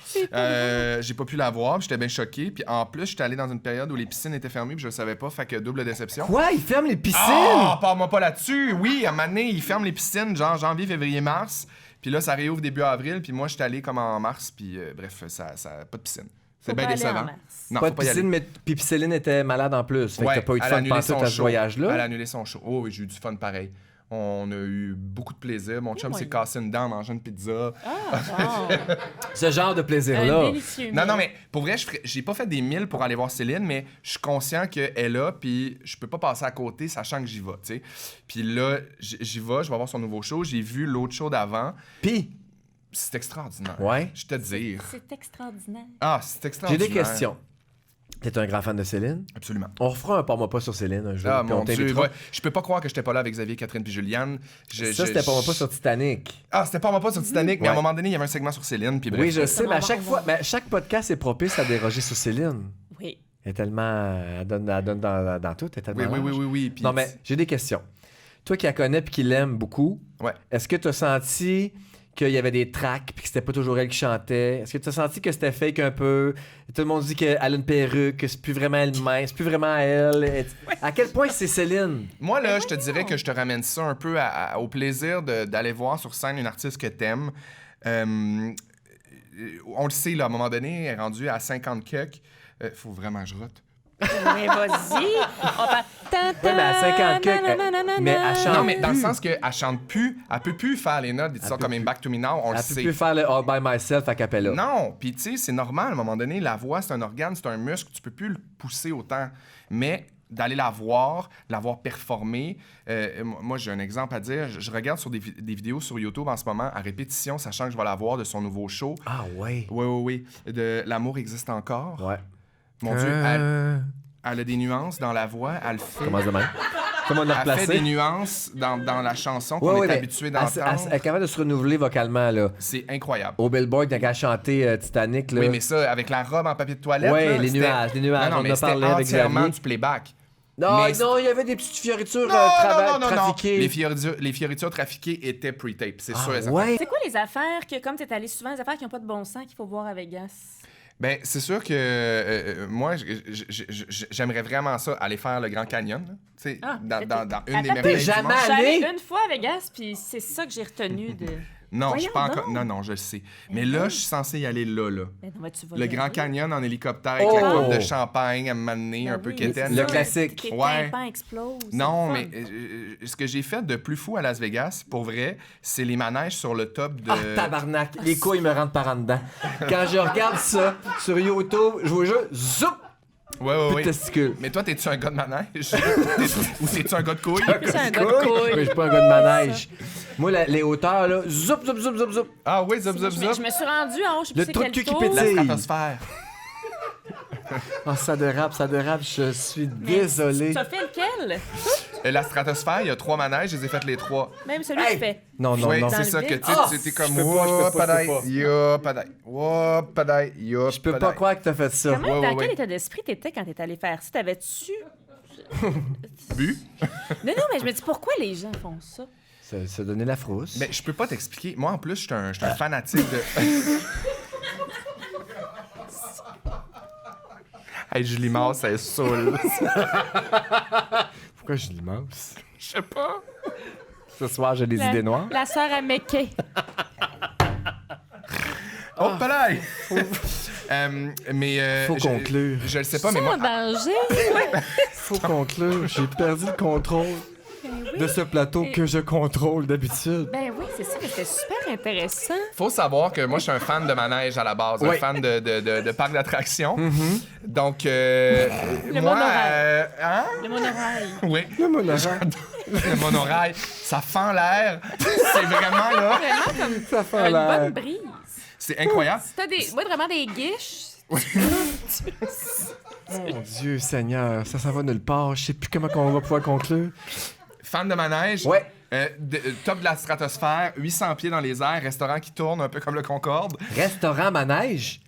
J'ai pas pu la voir, puis j'étais bien choqué. Puis en plus, j'étais allé dans une période où les piscines étaient fermées, puis je le savais pas. Fait que double déception. Quoi? Ils ferment les piscines? Ah! Parle-moi pas là-dessus! Oui, à un moment donné, ils ferment les piscines, genre janvier, février, mars. Puis là, ça réouvre début avril. Puis moi, j'étais allé comme en mars, puis bref, ça pas de piscine. C'est Faut bien pas aller en décevant. mars. Non, Pas faut de pas y aller. piscine, mais puis Céline était malade en plus. Fait que t'as pas eu de elle a fun annulé pendant tout son à ce show. voyage-là? Elle a annulé son show. Oh oui, j'ai eu du fun pareil. On a eu beaucoup de plaisir. Mon chum moi, s'est cassé une dent en mangeant une pizza. Ah, bon. Ce genre de Un plaisir-là. délicieux. Non, mais pour vrai, j'ai pas fait des 1000 pour aller voir Céline, mais je suis conscient qu'elle est là, puis je peux pas passer à côté, sachant que j'y vais, tu sais. Puis là, j'y vais, je vais voir son nouveau show. J'ai vu l'autre show d'avant. Puis, C'est extraordinaire. Ouais. Je te dire. C'est extraordinaire. Ah, c'est j'ai extraordinaire. des questions. T'es un grand fan de Céline? Absolument. On refera un Parle-moi pas sur Céline un jour. Ah, puis on mon Dieu. t'invitera. Ouais, je peux pas croire que j'étais pas là avec Xavier, Catherine puis Juliane. Ça, c'était Parle-moi pas sur Titanic. Ah, c'était pas moi pas sur Titanic, mais à un Ouais. moment donné, il y avait un segment sur Céline, puis bref. Oui, je sais, mais à vraiment chaque bon. fois, chaque podcast est propice à déroger sur Céline. Oui. Elle est tellement. Elle donne dans tout. Elle est tellement large. Oui. Puis Non, mais j'ai des questions. Toi qui la connais puis qui l'aime beaucoup, Ouais. est-ce que tu as senti qu'il y avait des tracks puis que c'était pas toujours elle qui chantait? Est-ce que tu as senti que c'était fake un peu? Tout le monde dit qu'elle a une perruque, que c'est plus vraiment elle-même, c'est plus vraiment elle. À quel point c'est Céline? Moi, là, je te dirais que je te ramène ça un peu au plaisir d'aller voir sur scène une artiste que t'aimes. On le sait, là, à un moment donné, elle est rendue à 50 cucks. Faut vraiment que je rote. Mais vas-y. On va... Ouais, mais à 50 cucs, mais elle chante Non, mais dans le plus. sens qu'elle chante plus, elle peut plus faire les notes, des sons peut comme plus. In Back to Me Now, on le Elle peut sait. plus faire le All by Myself à cappella. Non, puis tu sais, c'est normal, à un moment donné, la voix, c'est un organe, c'est un muscle, tu peux plus le pousser autant. Mais d'aller la voir performer, moi, j'ai un exemple à dire. Je regarde sur des vidéos sur YouTube en ce moment, à répétition, sachant que je vais la voir de son nouveau show. Ah ouais. Oui. De L'amour existe encore. Ouais. Mon Dieu, elle a des nuances dans la voix, elle fait... Comment demain? Comment on a Elle fait replacé? des nuances dans la chanson qu'on Ouais, est mais habitué elle d'entendre. est capable de se renouveler vocalement, là. C'est incroyable. Au Billboard, quand elle a chanté Titanic, là. Oui, mais ça, avec la robe en papier de toilette. Ouais, là, les c'était- nuages, les nuages, Non, on mais en a c'était parlé avec entièrement Xavier. du playback. Non, Mais non, il y avait des petites fioritures Non. trafiquées. Les fioritures trafiquées étaient pre-tape, c'est sûr et Ah, certain. ouais. C'est quoi les affaires que, comme tu es allé souvent, les affaires qui n'ont pas de bon sens qu'il faut voir à Vegas? Ben, c'est sûr que moi, j'aimerais vraiment ça, aller faire le Grand Canyon. là. Tu sais, Ah, dans une attends, des t'es merveilles du jamais monde. Je suis allée allé? une fois à Vegas, puis c'est ça que j'ai retenu de... Non, je suis pas Voyons encore. donc. Non, je le sais. Mais là, je suis censé y aller là. Ben non, mais tu vas Le y Grand aller. Canyon en hélicoptère avec Oh! la coupe de champagne à m'amener, Ben un peu oui, quétaine. c'est Le ça. classique. Tes Ouais. tympans explosent. c'est Non, le mais fun. ce que j'ai fait de plus fou à Las Vegas, pour vrai, c'est les manèges sur le top de... Ah, tabarnak, les couilles me rentrent par en dedans. Quand je regarde ça sur YouTube, je vous jure, zoup, Ouais, plus de ouais. testicules. Mais toi, t'es-tu un gars de manège? Ou t'es-tu un gars de couilles? C'est un gars de couilles. Mais je suis pas un gars de manège. Moi, les hauteurs, là, zoup, zoup, zoup, zoup, zoup. Ah oui, zop, zop, Je zop. me suis rendue en haut, je sais Le plus trou de c'est cul quel qui tour. pétille. La stratosphère. Oh, ça dérape, je suis désolé. T'as fait lequel? La stratosphère, il y a 3 manèges, je les ai fait les 3. Même celui que je fais. Non, non, Oui, non. c'est Dans ça le que vide. tu étais comme je peux pas. Je Je peux pas croire que t'as fait ça. Comment, Ouais, dans ouais, quel ouais. état d'esprit t'étais quand t'es allé faire ça? T'avais-tu... Bu. Non, mais je me dis, pourquoi les gens font ça? Ça donnait la frousse. Mais je peux pas t'expliquer. Moi, en plus, je suis un fanatique de... Hey, Julie Mars, elle saoule. Pourquoi je l'immense? Je sais pas. Ce soir, j'ai des idées noires. La sœur à Mickey. Oh, palais! Mais... Faut conclure. Je le sais pas, mais C'est moi... en danger? Faut conclure. J'ai perdu le contrôle de ce plateau que je contrôle d'habitude. Ben oui, c'est ça, mais c'était super intéressant. Faut savoir que moi, je suis un fan de manège à la base, un Ouais. fan de parc d'attractions. Donc, moi... monorail. Hein? Le monorail. Oui. Le monorail. Le monorail, ça fend l'air. C'est vraiment, là... Vraiment comme Ça fait une bonne l'air. brise. C'est incroyable. Si t'as des... Moi, vraiment des guiches. Mon Dieu Seigneur, ça s'en va nulle part. Je sais plus comment on va pouvoir conclure. Fan de manège. Ouais. Top de la stratosphère, 800 pieds dans les airs, restaurant qui tourne un peu comme le Concorde. Restaurant manège.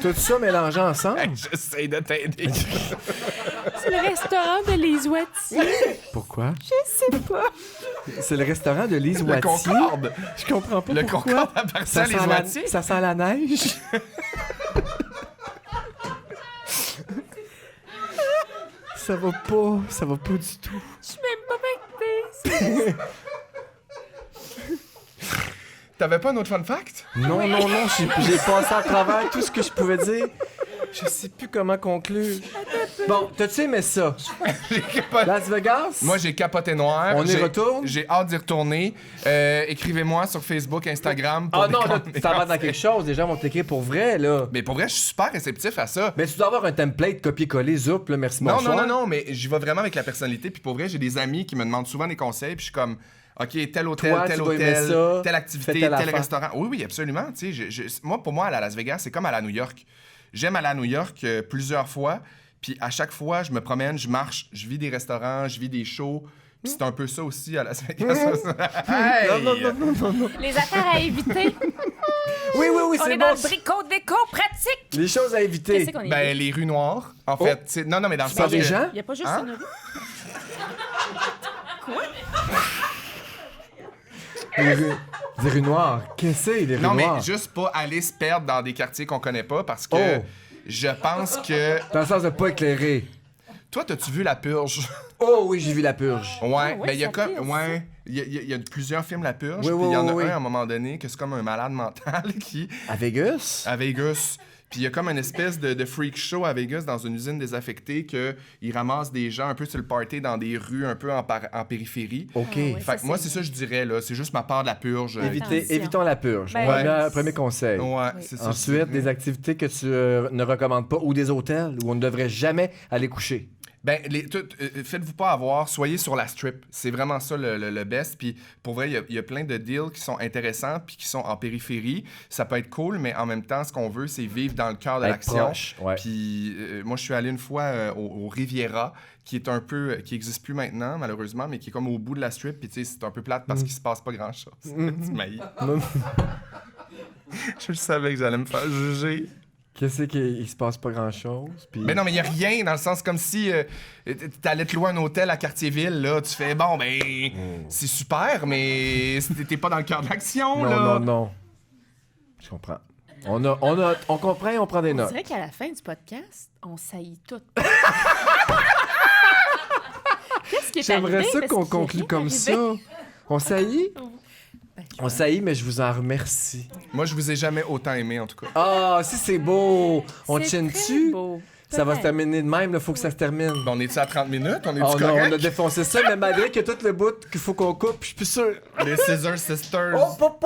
Tout ça mélangé ensemble. Hey, j'essaie de t'aider. C'est le restaurant de Lise Wattier. Pourquoi? Je sais pas. C'est le restaurant de Lise Le Wattier. Concorde. Je comprends pas Le pourquoi. Concorde appartient à les Wattier. Ça sent la neige. Ça va pas du tout. Je suis même pas vectée. T'avais pas un autre fun fact? Non, j'ai passé à travers tout ce que je pouvais dire. Je sais plus comment conclure. Bon, t'as-tu aimé ça? J'ai capoté. Las Vegas? Moi, j'ai capoté noir. On y retourne? J'ai hâte d'y retourner. Écrivez-moi sur Facebook, Instagram. Pour Ah des non, là, commentaires. ça va dans quelque chose. Les gens vont t'écrire pour vrai, là. Mais pour vrai, je suis super réceptif à ça. Mais tu dois avoir un template copier-coller, zoup, là, merci, Non, bonsoir. non, mais j'y vais vraiment avec la personnalité. Puis pour vrai, j'ai des amis qui me demandent souvent des conseils. Puis je suis comme, OK, tel hôtel, Toi, tel tu vas aimer hôtel, ça, telle fais activité, telle tel affaire. restaurant. Oui, oui, absolument. Tu sais, moi, pour moi, aller à Las Vegas, c'est comme aller à New York. J'aime aller à New York plusieurs fois. Puis à chaque fois, je me promène, je marche, je vis des restaurants, je vis des shows. Puis c'est un peu ça aussi à Las Vegas. Hey! Non. Les affaires à éviter. Oui, On c'est est dans bon. le brico-déco pratique. Les choses à éviter. Qu'est-ce qu'on est? Ben, les rues noires, en fait. C'est- Non, mais dans le Par sens des que- gens? Il n'y a pas juste Hein? une rue. Les rues noires. Qu'est-ce que c'est, les rues Non, mais noires? juste pas aller se perdre dans des quartiers qu'on connaît pas parce que Oh. je pense que... Dans le sens de pas éclairer. Toi, t'as-tu vu La Purge? Oh oui, j'ai vu La Purge. Ouais, ouais, ben il y a ça comme... pire, Ouais, il y a plusieurs films La Purge, Oui, puis il y en a oui. un à un moment donné que c'est comme un malade mental qui... À Vegas? À Vegas. Puis il y a comme une espèce de freak show à Vegas dans une usine désaffectée que il ramasse des gens un peu sur le party dans des rues un peu en périphérie. OK. Ah ouais. Fait que moi, c'est ça que je dirais, là. C'est juste ma part de La Purge. Évitez- Attention. évitons la purge. Ben- Premier conseil. Ouais, Oui. c'est ça. Ensuite, des activités que tu ne recommandes pas ou des hôtels où on ne devrait jamais aller coucher. Ben, faites-vous pas avoir, soyez sur la strip. C'est vraiment ça le best. Puis pour vrai, il y a plein de deals qui sont intéressants puis qui sont en périphérie. Ça peut être cool, mais en même temps, ce qu'on veut, c'est vivre dans le cœur de Être l'action. proche, ouais. Puis moi, je suis allé une fois au Riviera, qui est un peu, qui existe plus maintenant, malheureusement, mais qui est comme au bout de la strip. Puis tu sais, c'est un peu plate parce qu'il se passe pas grand-chose. Tu m'haïs. Non. Je le savais que j'allais me faire juger. Qu'est-ce qu'il se passe pas grand-chose? Puis... Mais non, mais il n'y a rien dans le sens comme si t'allais te louer un hôtel à Quartier-Ville, là, tu fais, bon, ben, c'est super, mais t'es pas dans le cœur de l'action, là. Non. Je comprends. On comprend et on prend des On notes. dirait qu'à la fin du podcast, on saillit tout. Qu'est-ce qui est J'aimerais arrivé? ça Parce qu'on qu'il y a conclue rien comme arrivé. ça. On saillit? Ben, On saillit, mais je vous en remercie. Moi, je vous ai jamais autant aimé, en tout cas. Ah, si c'est beau! On c'est tient très dessus? beau. Ça va se Peut-être. terminer de même, il faut que ça se termine. Bon, on est-tu à 30 minutes? On est-tu Oh non, correct? on a défoncé ça, mais malgré qu'il y a tout le bout qu'il faut qu'on coupe, je suis plus sûr. Les Scissor Sisters. Hop.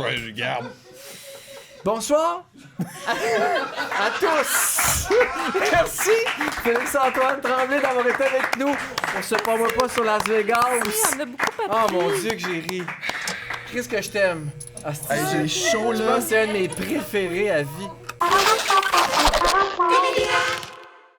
Ouais, je garde. Bonsoir à tous. Merci Félix-Antoine Tremblay d'avoir été avec nous. On se promène pas sur Las Vegas. Oui, on a beaucoup appris. Oh mon Dieu que j'ai ri. Chris, que je t'aime. Ah, Hey, j'ai chaud, je là. pense que c'est un de mes préférés à vie.